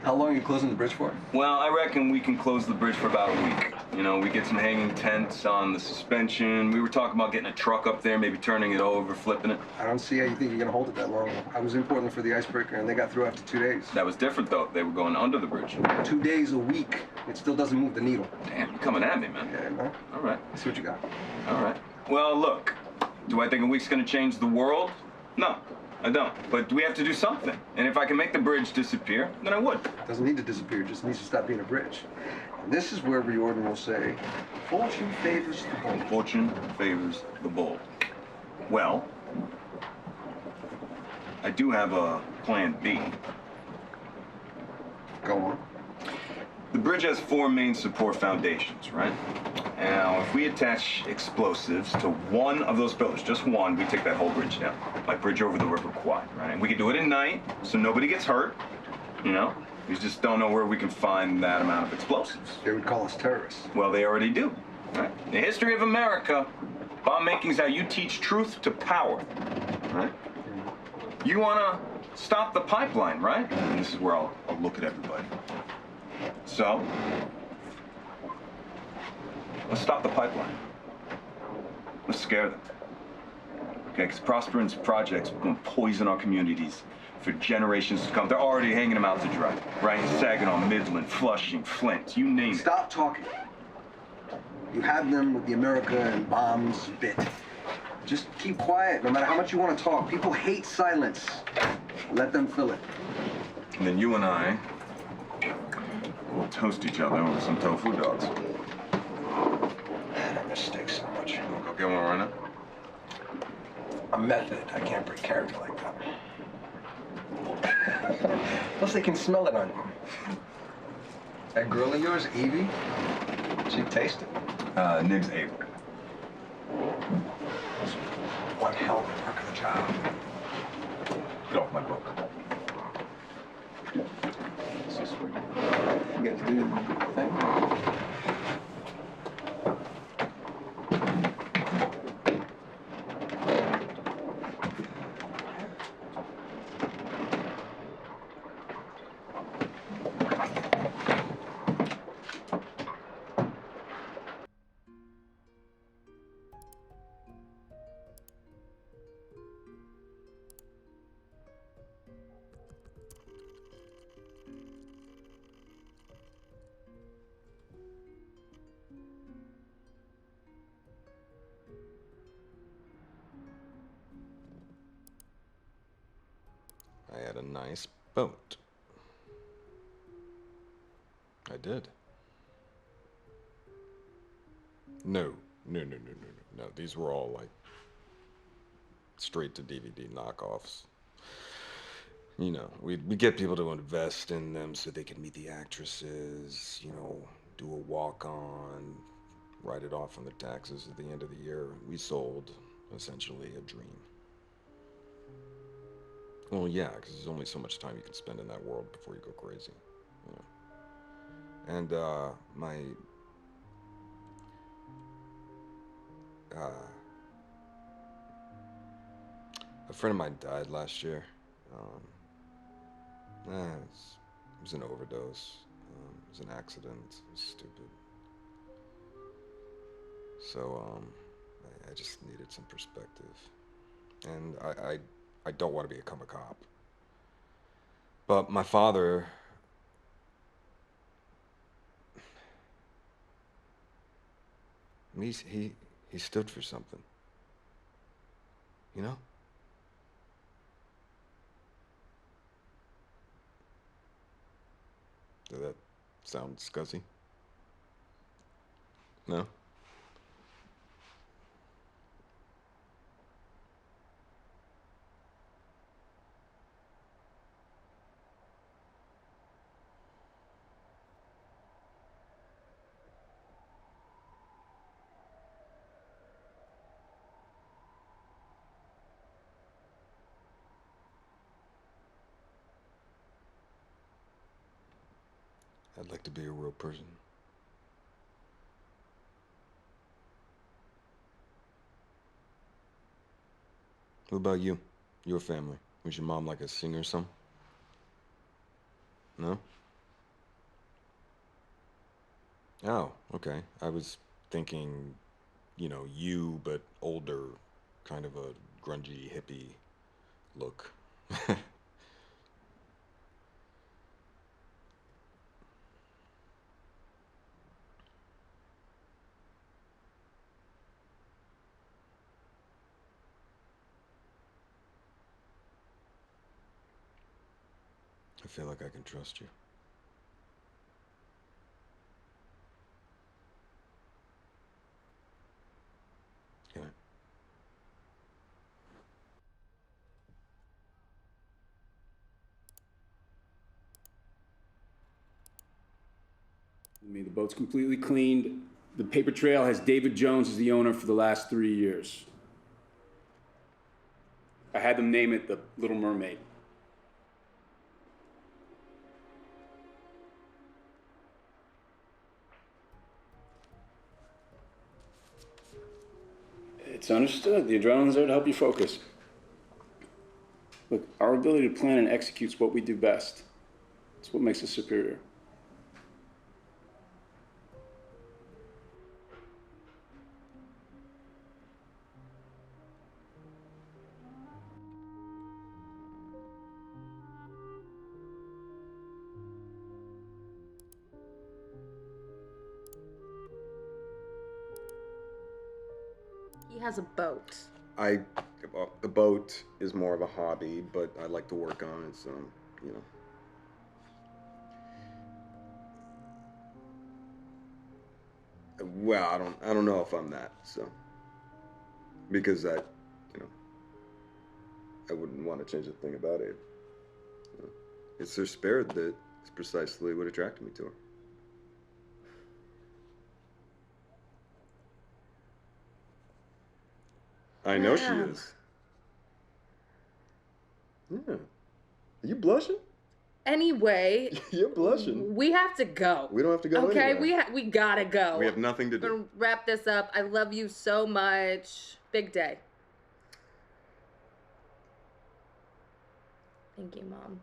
How long are you closing the bridge for? Well, I reckon we can close the bridge for about a week. You know, we get some hanging tents on the suspension. We were talking about getting a truck up there, maybe turning it over, flipping it. I don't see how you think you're gonna hold it that long. I was in Portland for the icebreaker, and they got through after 2 days. That was different, though. They were going under the bridge. 2 days a week. It still doesn't move the needle. Damn, you're coming at me, man. Yeah, man. All right. Let's see what you got. All right. Well, look, do I think a week's gonna change the world? No, I don't. But we have to do something. And if I can make the bridge disappear, then I would. It doesn't need to disappear. It just needs to stop being a bridge. And this is where Riordan will say, fortune favors the bold. Fortune favors the bold. Well, I do have a plan B. Go on. The bridge has 4 main support foundations, right? Now, if we attach explosives to one of those pillars, just one, we take that whole bridge down. Like bridge over the River Kwai, right? And we can do it at night, so nobody gets hurt, you know? We just don't know where we can find that amount of explosives. They would call us terrorists. Well, they already do, right? In the history of America, bomb making is how you teach truth to power, right? You wanna stop the pipeline, right? And this is where I'll look at everybody. So, let's stop the pipeline. Let's scare them. Okay, because Prosperon's projects are going to poison our communities for generations to come. They're already hanging them out to dry, right? Saginaw, Midland, Flushing, Flint, you name it. Stop talking. You have them with the America and bombs bit. Just keep quiet, no matter how much you want to talk. People hate silence. Let them fill it. And then you and I will toast each other over some tofu dogs. Man, I miss steak so much. Go get one right now. I'm method. I can't break character like that. Plus, they can smell it on you. That girl of yours, Evie, she tasted it. Nig's able. One hell of a work of the job. Get off my book. So sweet. You guys do the thing. I had a nice boat. I did. No. These were all like straight to DVD knockoffs. You know, we get people to invest in them so they can meet the actresses, you know, do a walk-on, write it off on their taxes at the end of the year. We sold, essentially, a dream. Well, yeah, because there's only so much time you can spend in that world before you go crazy, you know. And, a friend of mine died last year. It was an overdose. It was an accident. It was stupid. So, I just needed some perspective. And I don't want to become a cop. But my father... He stood for something. You know? Did that sound scuzzy? No? I'd like to be a real person. What about you? Your family? Was your mom like a singer or something? No? Oh, okay. I was thinking, you know, you, but older, kind of a grungy hippie look. I feel like I can trust you. Can I? I mean, the boat's completely cleaned. The paper trail has David Jones as the owner for the last 3 years. I had them name it the Little Mermaid. It's understood. The adrenaline's there to help you focus. Look, our ability to plan and execute is what we do best. It's what makes us superior. He has a boat. The boat is more of a hobby, but I like to work on it, so, you know. Well, I don't know if I'm that, so. Because you know, I wouldn't want to change a thing about it. You know, it's her spirit that is precisely what attracted me to her. I know she is. Yeah. Are you blushing? Anyway, You're blushing. we have to go. We don't have to go anywhere. Okay, we gotta go. We have nothing to We're do. gonna wrap this up. I love you so much. Big day. Thank you, Mom.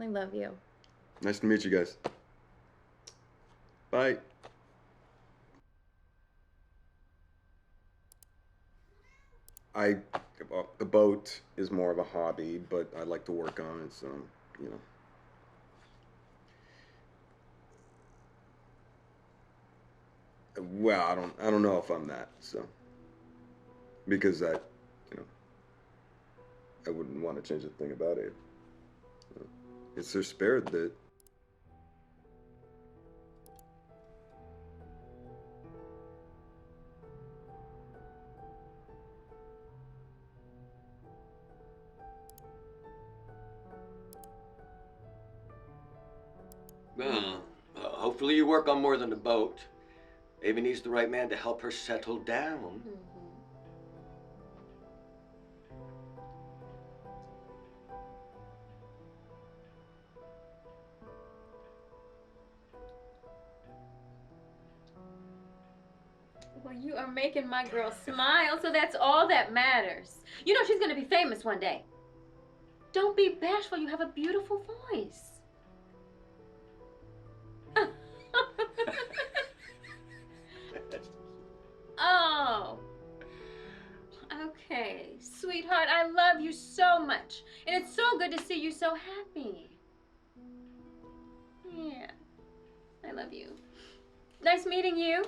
I love you. Nice to meet you guys. Bye. The boat is more of a hobby, but I like to work on it, so, you know. Well, I don't know if I'm that, so. Because you know, I wouldn't want to change a thing about it. Guess they're spared that. Hopefully you work on more than a boat. Ava needs the right man to help her settle down. Well, you are making my girl smile, so that's all that matters. You know she's gonna be famous one day. Don't be bashful, you have a beautiful voice. Oh. Okay, sweetheart, I love you so much. And it's so good to see you so happy. Yeah, I love you. Nice meeting you.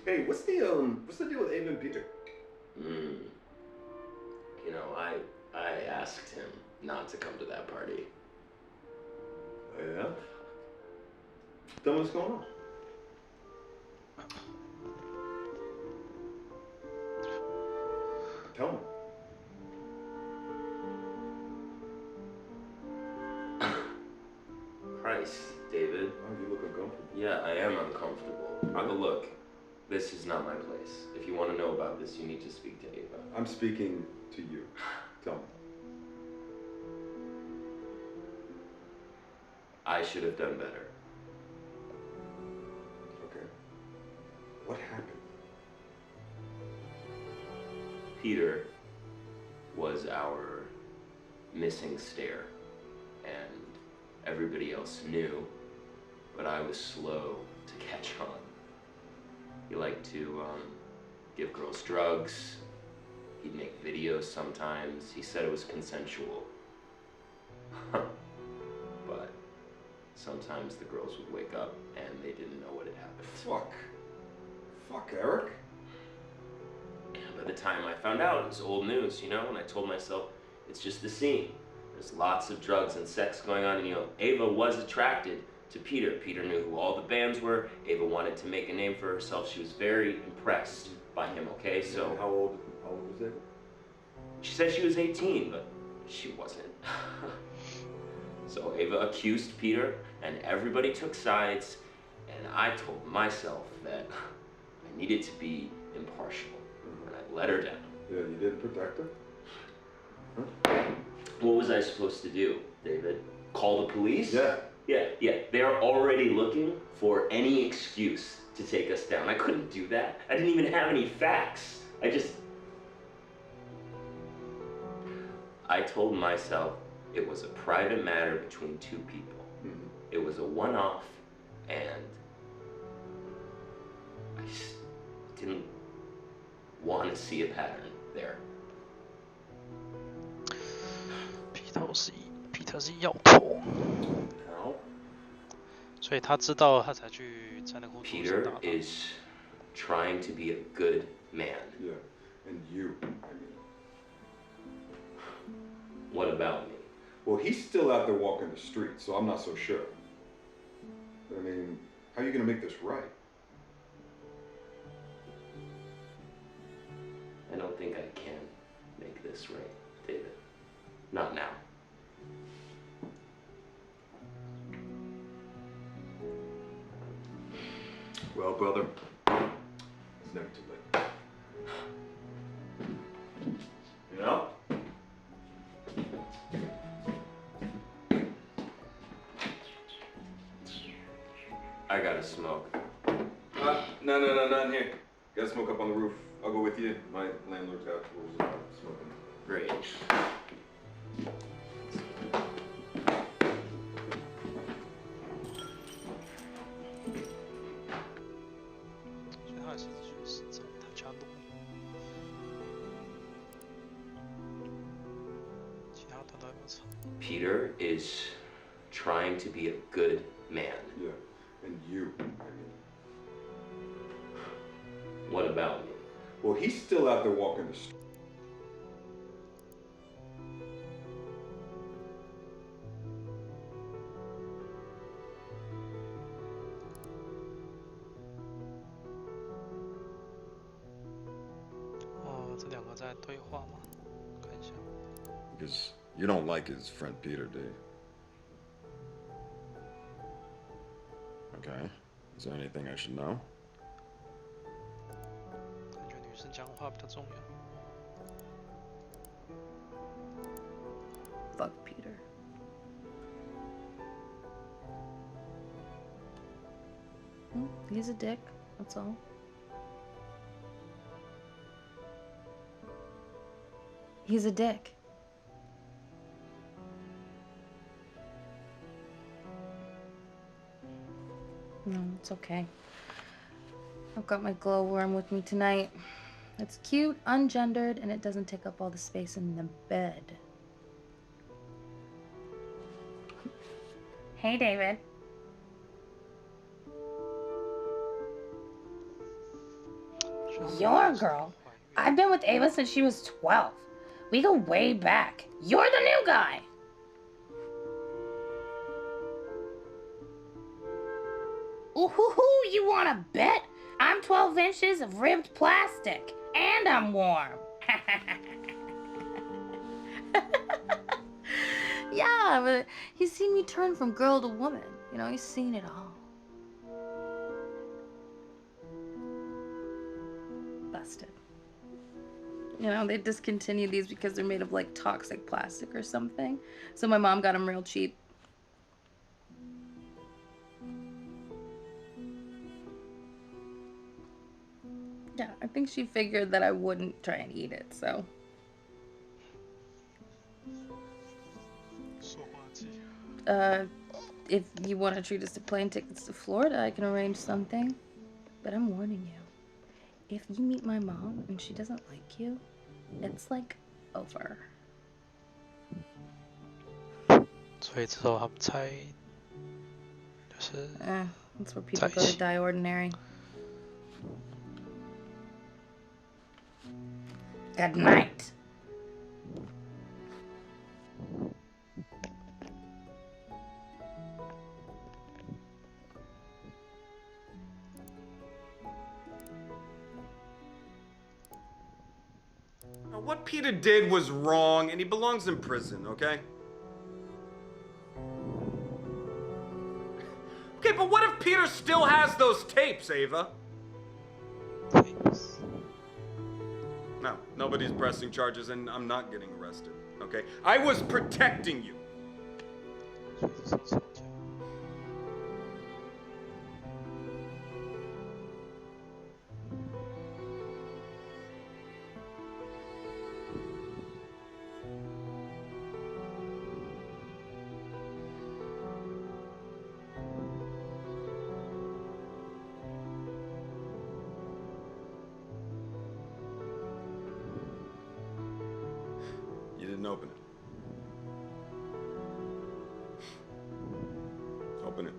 Hey, what's the deal with Ava and Peter? You know, I asked him not to come to that party. Oh, yeah? Tell me what's going on. Tell me. Christ, David. Oh, you look uncomfortable. Yeah, I am uncomfortable. Look, this is not my place. If you want to know about this, you need to speak to Ava. I'm speaking to you. Tell me. I should have done better. Okay. What happened? Peter was our missing stair, and everybody else knew, but I was slow to catch on. He liked to give girls drugs. He'd make videos sometimes. He said it was consensual. But sometimes the girls would wake up and they didn't know what had happened. Fuck, Eric. By the time I found out, it was old news, you know, and I told myself, it's just the scene. There's lots of drugs and sex going on, and you know, Ava was attracted to Peter. Peter knew who all the bands were. Ava wanted to make a name for herself. She was very impressed by him, okay? So How old was Ava? she said she was 18, but she wasn't. So Ava accused Peter, and everybody took sides, and I told myself that I needed to be impartial, and I let her down. Yeah, you didn't protect her? What was I supposed to do, David? Call the police? Yeah. Yeah. They're already looking for any excuse to take us down. I couldn't do that. I didn't even have any facts. I told myself it was a private matter between two people. It was a one-off, and I just didn't want to see a pattern there. 皮特是药头，所以他知道他才去才能够做成 Peter 大 is trying to be a good man. Yeah, and you, I mean. What about me? Well, he's still out there walking the street, so I'm not so sure. I mean, how are you gonna make this right? I don't think I can make this right, David. Not now. Well, brother, it's never too late. You know? I gotta smoke. No, not in here. Gotta smoke up on the roof. I'll go with you. My landlord's got rules about smoking. Great. Peter is trying to be a good man. Yeah, and you. What about me? Well, he's still out there walking the street. Because you don't like his friend Peter, do you? Okay. Is there anything I should know? Fuck Peter. He's a dick, that's all. He's a dick. No, it's okay. I've got my glowworm with me tonight. It's cute, ungendered, and it doesn't take up all the space in the bed. Hey, David. You're a girl. I've been with Ava since she was 12. We go way back. You're the new guy. Ooh, you want to bet? I'm 12 inches of ribbed plastic, and I'm warm. Yeah, but he's seen me turn from girl to woman. You know, he's seen it all. Busted. You know, they discontinued these because they're made of like toxic plastic or something. So my mom got them real cheap. Yeah, I think she figured that I wouldn't try and eat it, so. If you want to treat us to plane tickets to Florida, I can arrange something. But I'm warning you, if you meet my mom and she doesn't like you, it's like over. 所以之后他们才就是 That's where people go to die ordinary. Good night. Now, what Peter did was wrong, and he belongs in prison, okay? Okay, but what if Peter still has those tapes, Ava? No, nobody's pressing charges, and I'm not getting arrested, okay? I was protecting you. You didn't open it. Open it.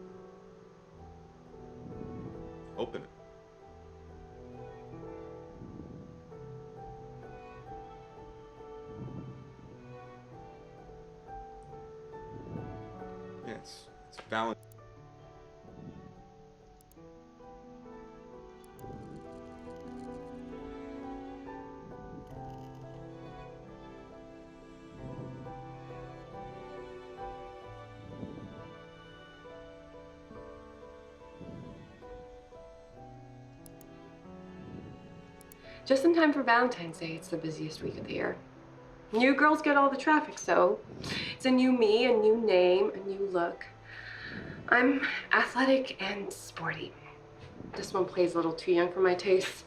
Open it. Yeah, it's valid. Just in time for Valentine's Day, it's the busiest week of the year. New girls get all the traffic, so it's a new me, a new name, a new look. I'm athletic and sporty. This one plays a little too young for my tastes.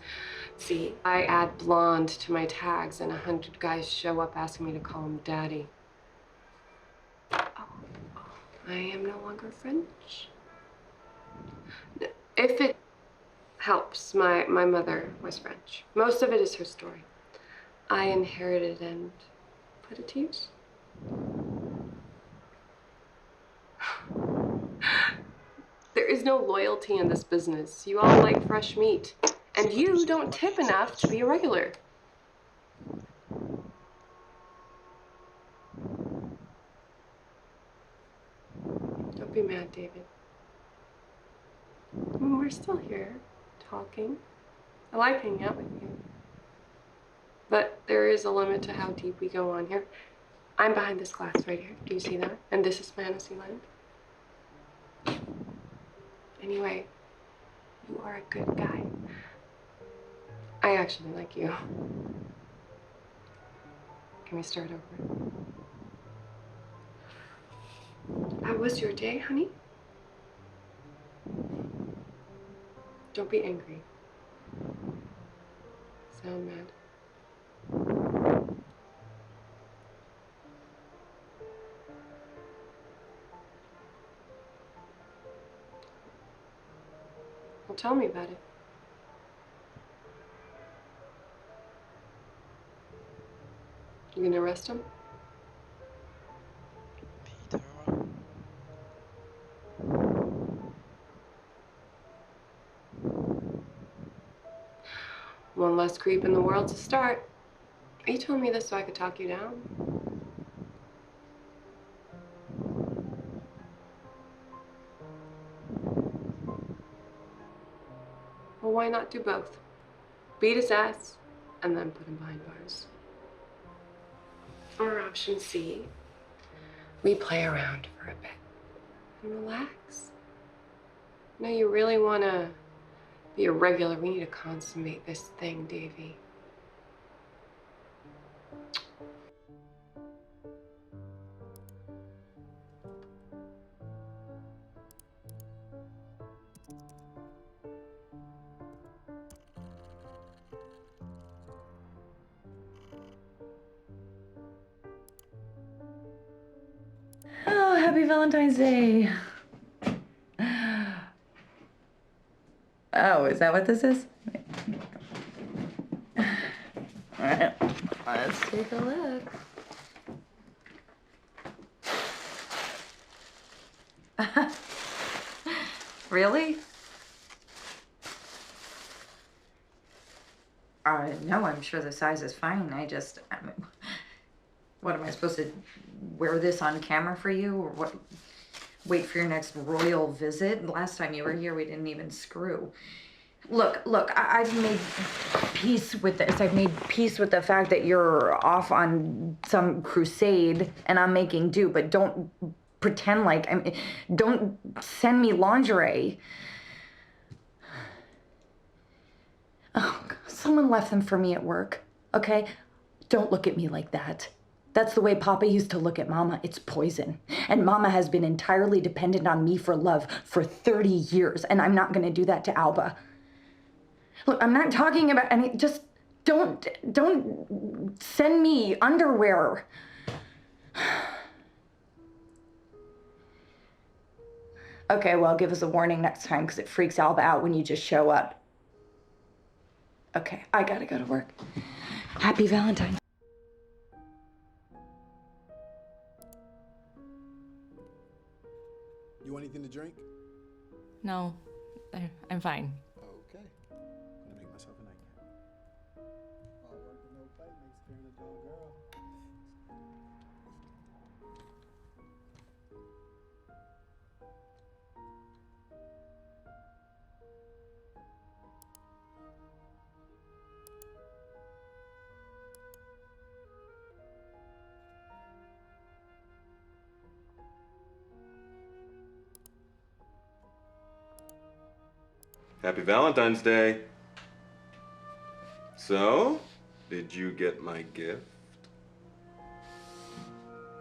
See, I add blonde to my tags and 100 guys show up asking me to call him daddy. Oh, I am no longer French. If it helps, my mother was French. Most of it is her story. I inherited and put it to use. There is no loyalty in this business. You all like fresh meat. And you don't tip enough to be a regular. Don't be mad, David. I mean, we're still here, talking. I like hanging out with you. But there is a limit to how deep we go on here. I'm behind this glass right here. Do you see that? And this is Fantasyland. Anyway, you are a good guy. I actually like you. Can we start over? How was your day, honey? Don't be angry. Sound mad. Well, tell me about it. You gonna arrest him? One less creep in the world to start. You told me this so I could talk you down. Well, why not do both? Beat his ass, and then put him behind bars. Or option C, we play around for a bit and relax. No, you really want to be a regular. We need to consummate this thing, Davy. Oh, happy Valentine's Day. Oh, is that what this is? All right, let's take a look. Really? No, I'm sure the size is fine. I mean, what am I supposed to wear this on camera for you, or what? Wait for your next royal visit? Last time you were here, we didn't even screw. Look, I've made peace with this. I've made peace with the fact that you're off on some crusade and I'm making do, but don't pretend like don't send me lingerie. Oh, someone left them for me at work, okay? Don't look at me like that. That's the way Papa used to look at Mama. It's poison. And Mama has been entirely dependent on me for love for 30 years, and I'm not gonna do that to Alba. Look, I'm not talking about any, just don't send me underwear. Okay, well, give us a warning next time, because it freaks Alba out when you just show up. Okay, I gotta go to work. Happy Valentine's. You want anything to drink? No, I'm fine. Okay. I'm gonna make myself a nightcap. All work and no play makes Karen a dull girl. Happy Valentine's Day. So, did you get my gift?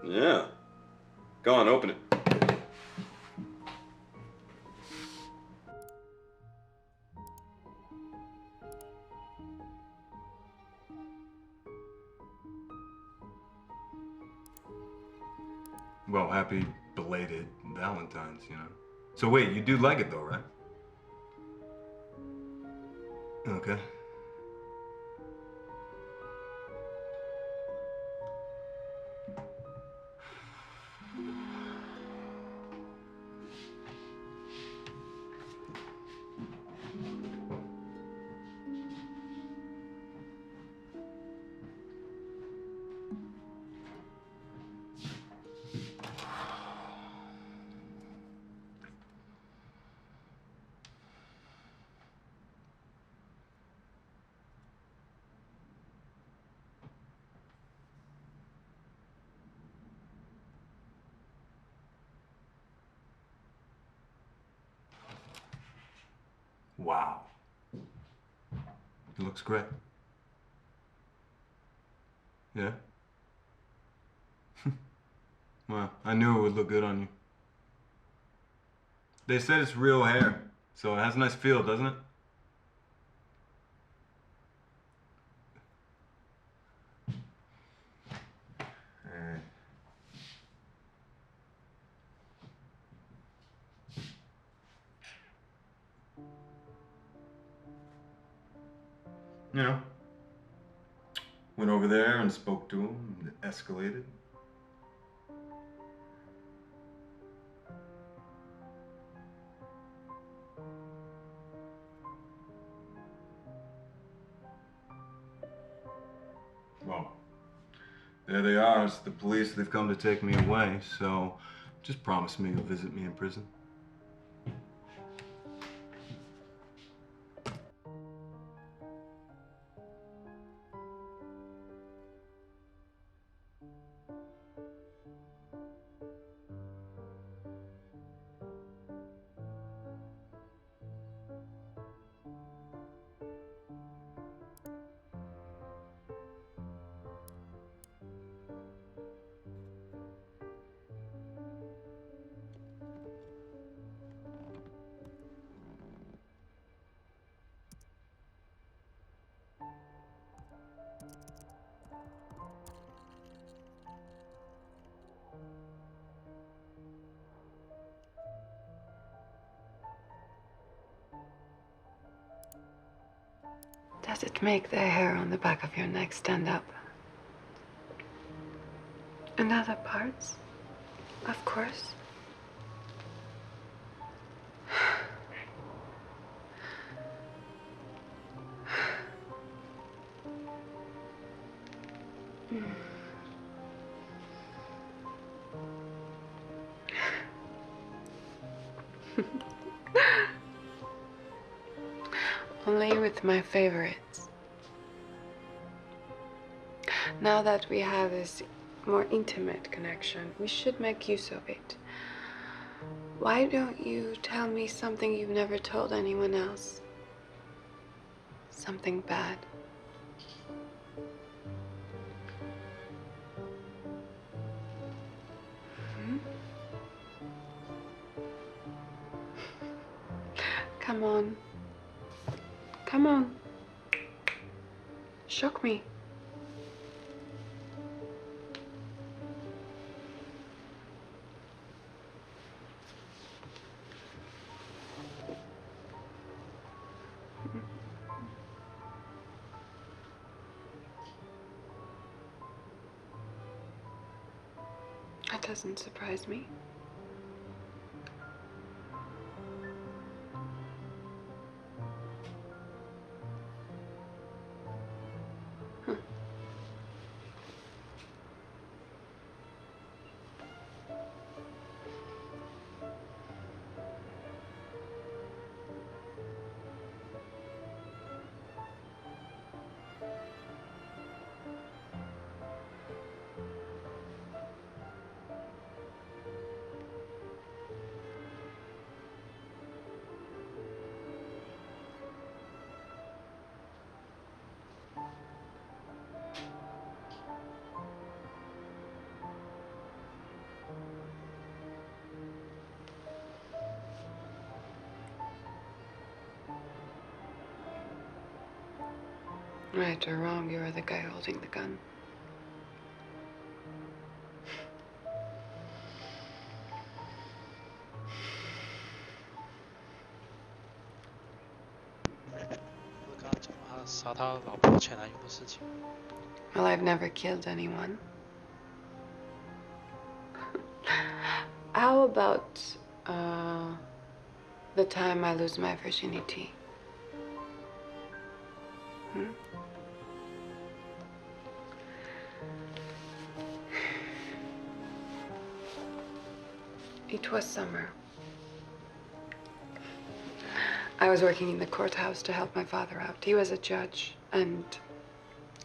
Yeah. Go on, open it. happy belated Valentine's, you know. So wait, you do like it though, right? Okay. Wow. It looks great. Yeah? Well, I knew it would look good on you. They said it's real hair, so it has a nice feel, doesn't it? You know, went over there and spoke to him, and it escalated. Well, there they are. It's the police. They've come to take me away, so just promise me you'll visit me in prison. Does it make the hair on the back of your neck stand up? And other parts? Of course. Only with my favorites. Now that we have this more intimate connection, we should make use of it. Why don't you tell me something you've never told anyone else? Something bad. Hmm? Come on. Come on. Shock me. That doesn't surprise me. Right or wrong, you are the guy holding the gun. 杀他老婆前男友的事情。Well, I've never killed anyone. How about the time I lose my virginity? Hmm? It was summer. I was working in the courthouse to help my father out. He was a judge and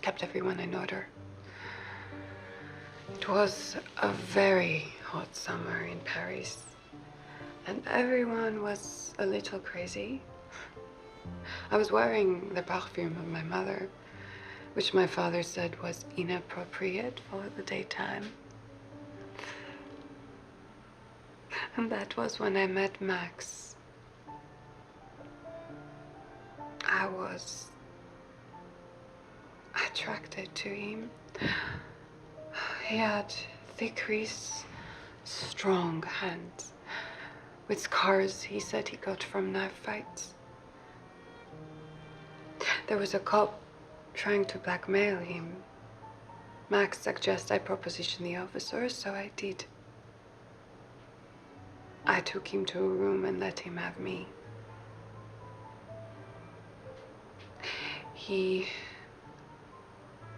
kept everyone in order. It was a very hot summer in Paris, and everyone was a little crazy. I was wearing the perfume of my mother, which my father said was inappropriate for the daytime. And that was when I met Max. I was attracted to him. He had thick wrists, strong hands, with scars he said he got from knife fights. There was a cop trying to blackmail him. Max suggested I proposition the officer, so I did. I took him to a room and let him have me. He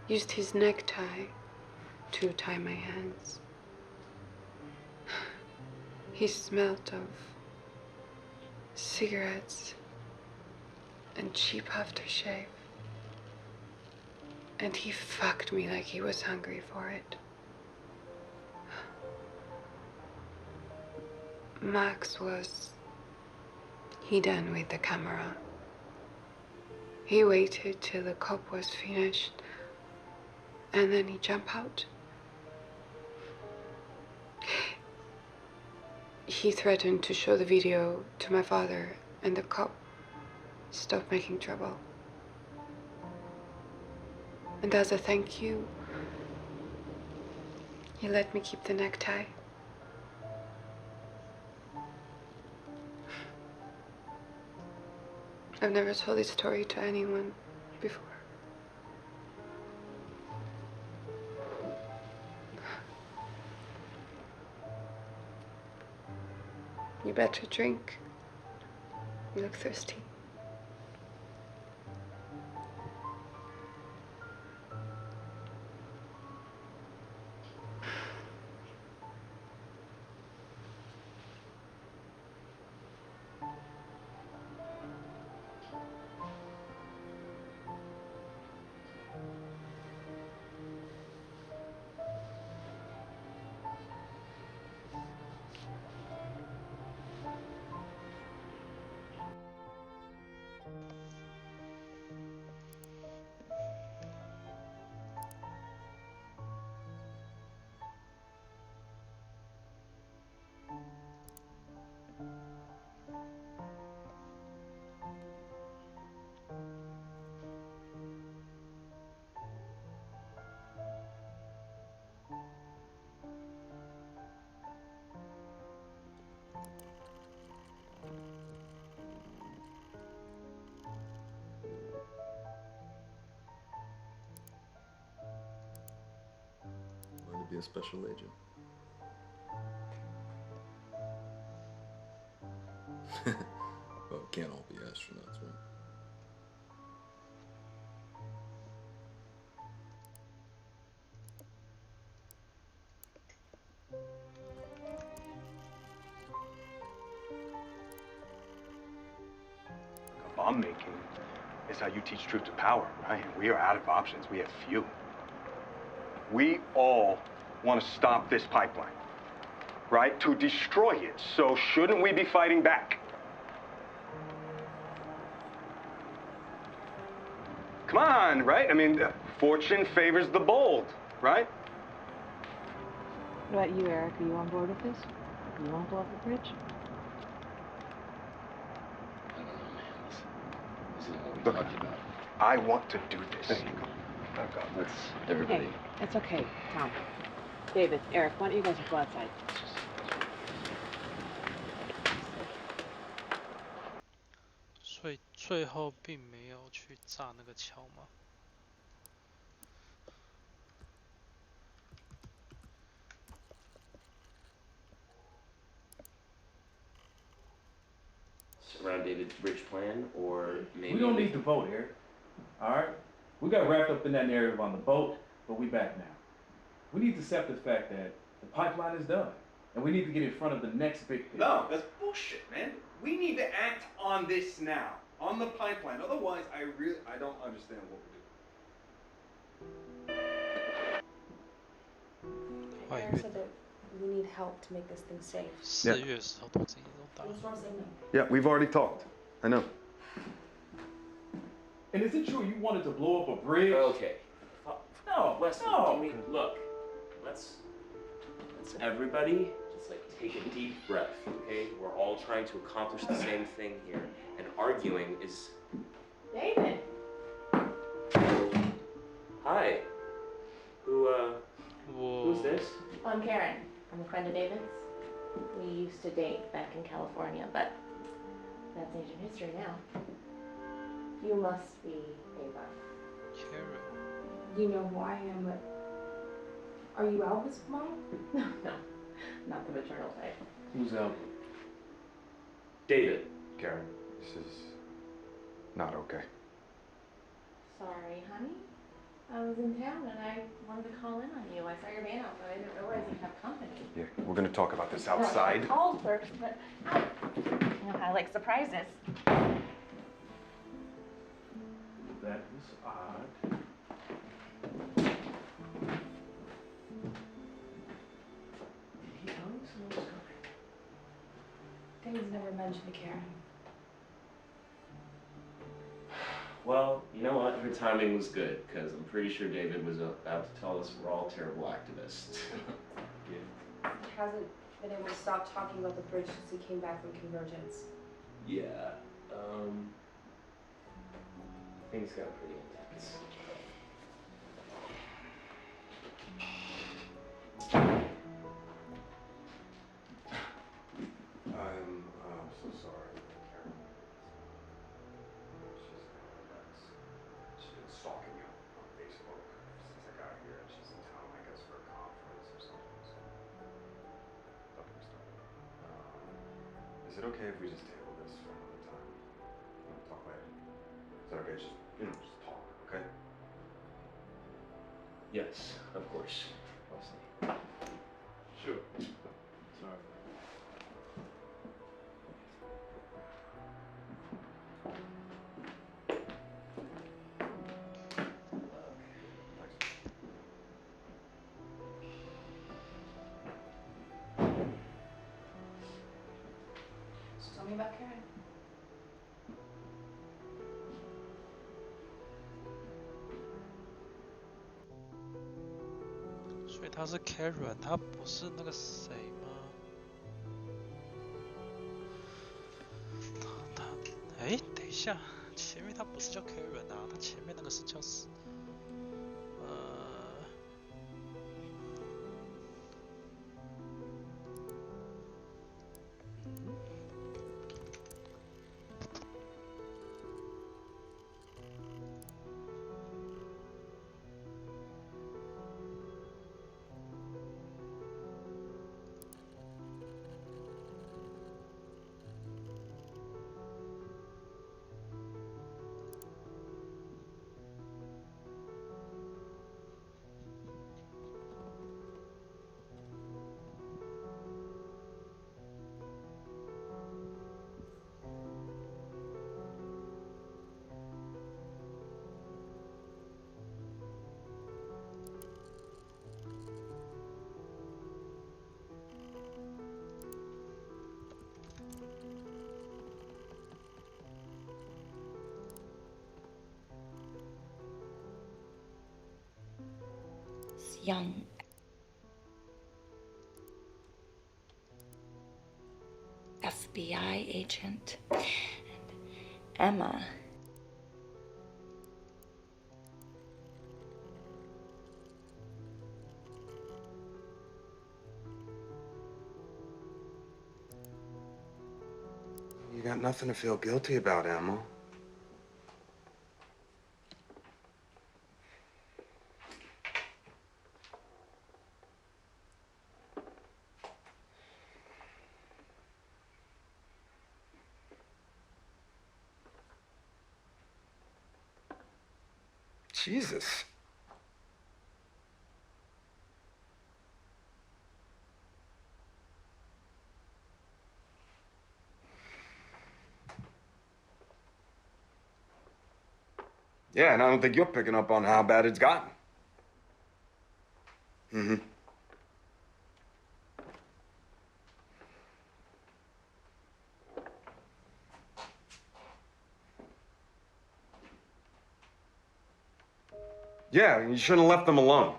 used his necktie to tie my hands. He smelled of cigarettes and cheap aftershave. And he fucked me like he was hungry for it. Max was hidden with the camera. He waited till the cop was finished, and then he jumped out. He threatened to show the video to my father, and the cop stopped making trouble. And as a thank you, he let me keep the necktie. I've never told this story to anyone before. You better drink. You look thirsty. Want to be a special agent? Well, we can't all be astronauts, right? Bomb making is how you teach truth to power, right? We are out of options. We have few. We all want to stop this pipeline, right? To destroy it. So shouldn't we be fighting back? Come on, right? I mean, fortune favors the bold, right? What about you, Eric? Are you on board with this? You want to blow up the bridge? Look, I want to do this. Let's everybody. Hey, it's okay, Tom. David, Eric, why don't you guys go outside? 所以最后并没有去炸那个桥吗？ Around David's bridge plan, or maybe... We don't need to vote, Eric. All right? We got wrapped up in that narrative on the boat, but we back now. We need to accept the fact that the pipeline is done, and we need to get in front of the next big thing. No, that's bullshit, man. We need to act on this now, on the pipeline. Otherwise, I don't understand what we're doing. Eric said that we need help to make this thing safe. Yeah. 4月10号都自己都打。 What's wrong saying no? Yeah, we've already talked. I know. And is it true you wanted to blow up a bridge? Okay. No, Wesley, no. I mean, look, let's everybody just like take a deep breath, okay? We're all trying to accomplish the same thing here, and arguing is... David! Hi. Who's this? I'm Karen. I'm a friend of David's. We used to date back in California, but that's ancient history now. You must be Ava. Karen. You know who I am, but are you Alva's mom? No, not the maternal type. Who's Alva? David. Karen, this is not okay. Sorry, honey. I was in town and I wanted to call in on you. I saw your van out, but I didn't realize you'd have company. Yeah, we're gonna talk about this No, outside. I called first, but you know how I like surprises. That was odd. Did he tell you someone was coming? David's never mentioned to Karen. Well, you know what? Her timing was good, because I'm pretty sure David was about to tell us we're all terrible activists. He hasn't been able to stop talking about the bridge since he came back from Convergence. Yeah, things got pretty intense. I'm so sorry, Karen. She's been stalking you on Facebook since I got here, and she's in town, I guess, for a conference or something. So, don't get me started. Is it okay if we just table this for another time? We'll talk later. Is that okay? Just talk, okay? Yes, of course. Wesley. Sure. Sorry. So tell me about Karen. "所以他是 Karen， 他不是那个谁吗？哎，等一下，前面他不是叫 Karen 啊，他前面那个是叫young FBI agent and Emma. You got nothing to feel guilty about, Emma. Jesus. Yeah, and I don't think you're picking up on how bad it's gotten. Mm-hmm. Yeah, you shouldn't have left them alone.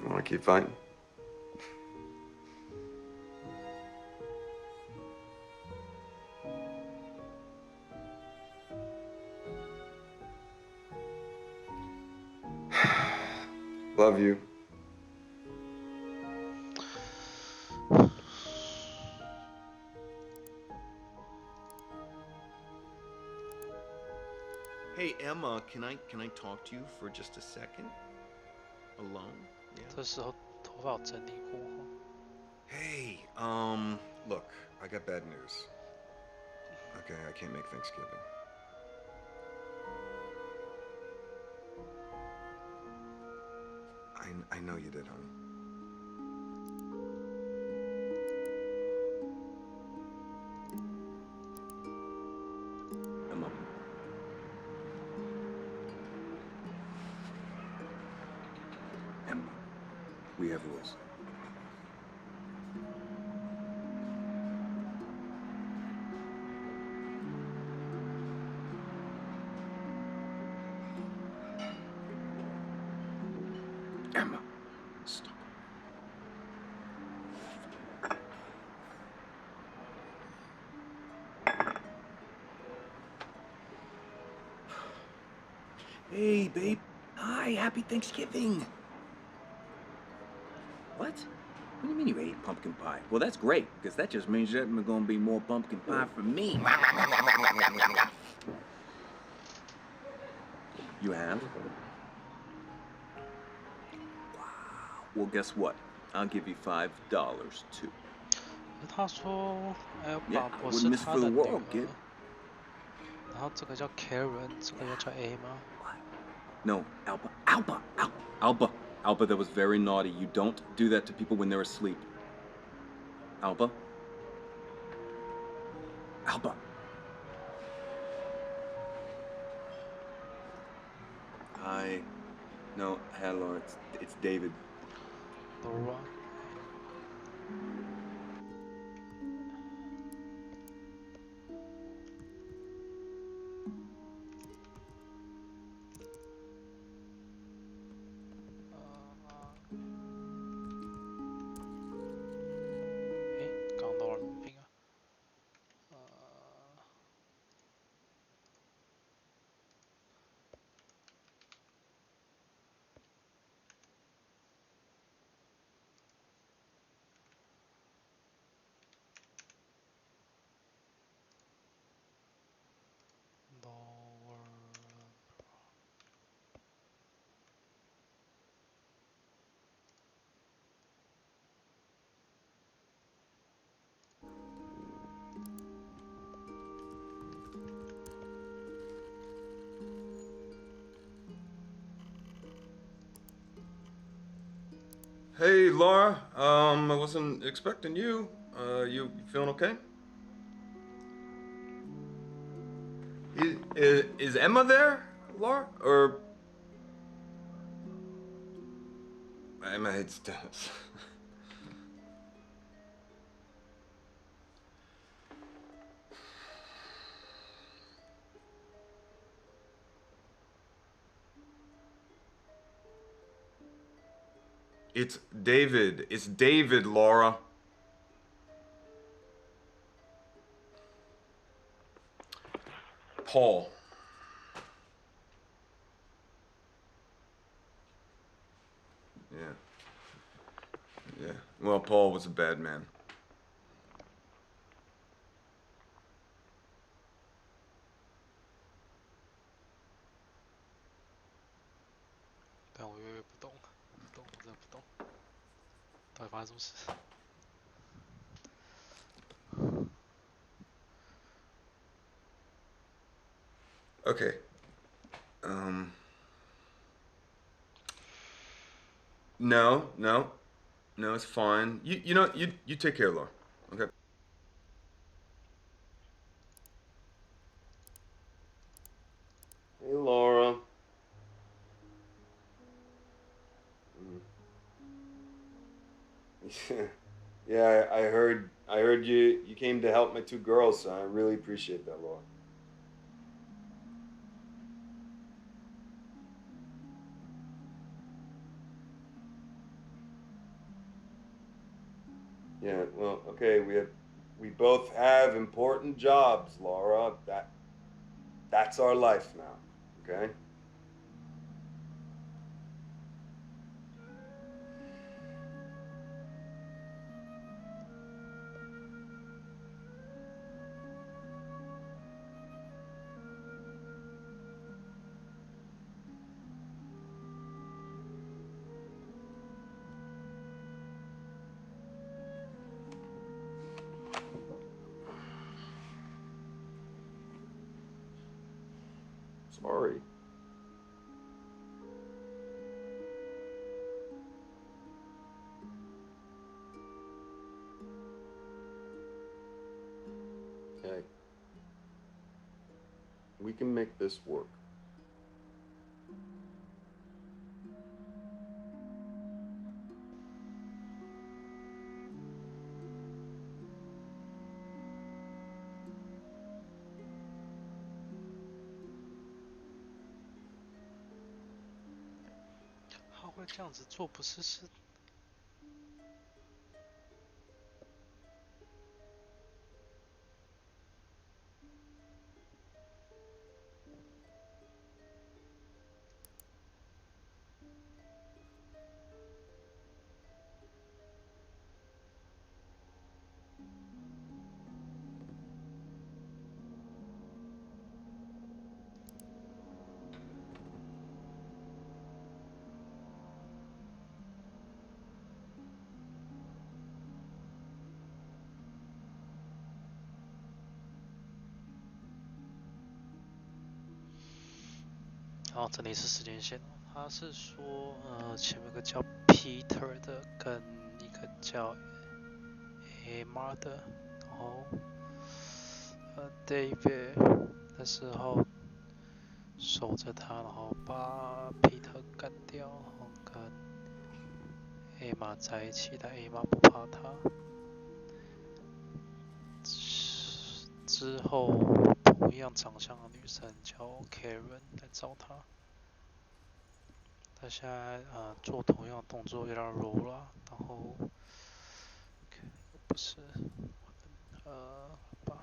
You want to keep fighting? Love you. Hey Emma, can I talk to you for just a second? Alone? Yeah. 这时候头发有整理过哈。 Hey, look, I got bad news. Okay, I can't make Thanksgiving. I know you did, honey. Emma. Emma, we have rules. Emma, stop. Hey, babe. Hi, happy Thanksgiving. What? What do you mean you ate pumpkin pie? Well, that's great, because that just means there's gonna be more pumpkin pie for me. You have? Wow. Well, guess what? I'll give you $5 too. 他说，哎， Yeah, 宝 I 宝 wouldn't 是 miss 他 for 的 the 女 world, 儿 kid.，然后这个叫 Karen， 这个又叫 A 吗？ No, Alba, that was very naughty. You don't do that to people when they're asleep. Alba? Hi. No, hello, it's David. Laura。 Hey, Laura. I wasn't expecting you. You feeling okay? Is Emma there, Laura? Or Emma hates tennis. It's David. It's David, Laura. Paul. Yeah. Yeah. Well, Paul was a bad man.但我越不懂，不懂，我真的不懂，到底发生什么事？ Okay. No, it's fine. You know, you take care, Laura. Okay. Hey, Laura. Yeah, I heard you came to help my two girls, so I really appreciate that, Laura. Yeah, well, okay, we both have important jobs, Laura. That's our life now, okay? Sorry. Okay. We can make this work.他会这样子做，不是是？然后这里是时间线，他是说，前面有个叫 Peter 的跟一个叫 Emma 的，然后David 的时候守着他，然后把 Peter 干掉，然后跟 Emma 在一起，但 Emma 不怕他。之后，同样长相的女生叫 Karen 来找他。他现在做同样的动作有点柔了，然后不是把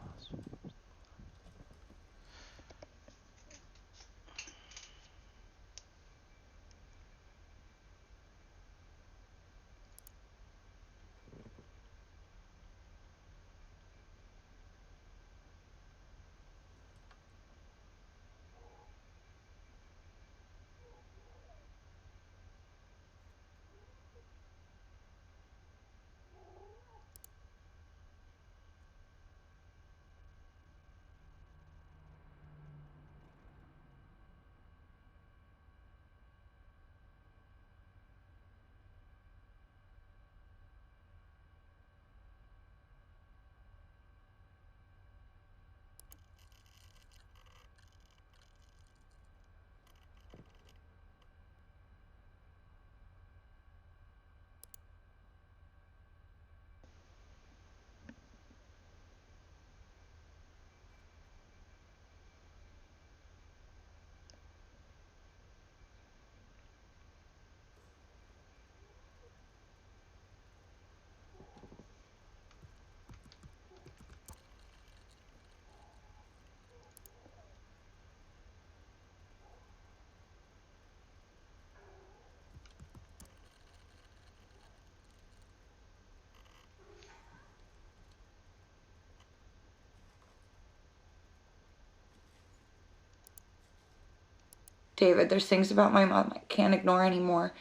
David, there's things about my mom I can't ignore anymore.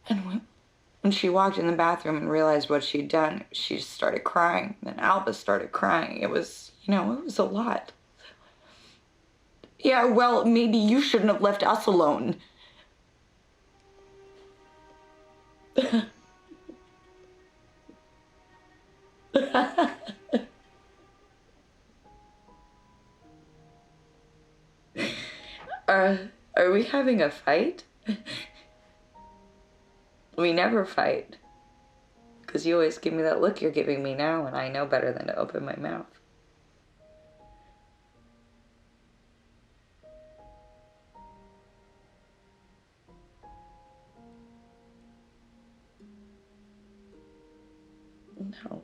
And when she walked in the bathroom and realized what she'd done, she just started crying. Then Albus started crying. It was, you know, it was a lot. Yeah, well, maybe you shouldn't have left us alone. Are we having a fight? We never fight. Because you always give me that look you're giving me now, and I know better than to open my mouth. No.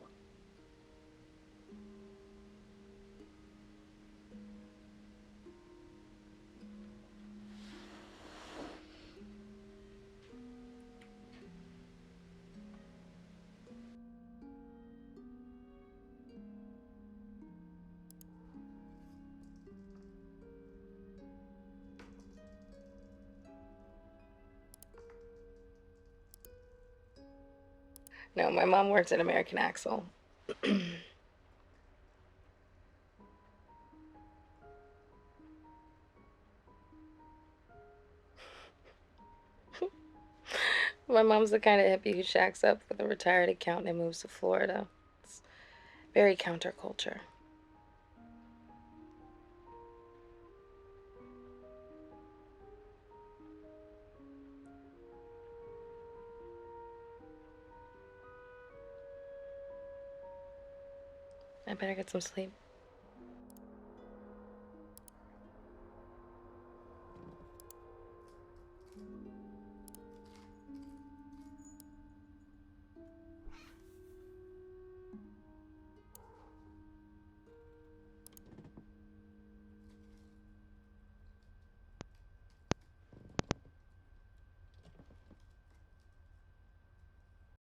No, my mom works at American Axle. My mom's the kind of hippie who shacks up with a retired accountant and moves to Florida. It's very counterculture. I better get some sleep.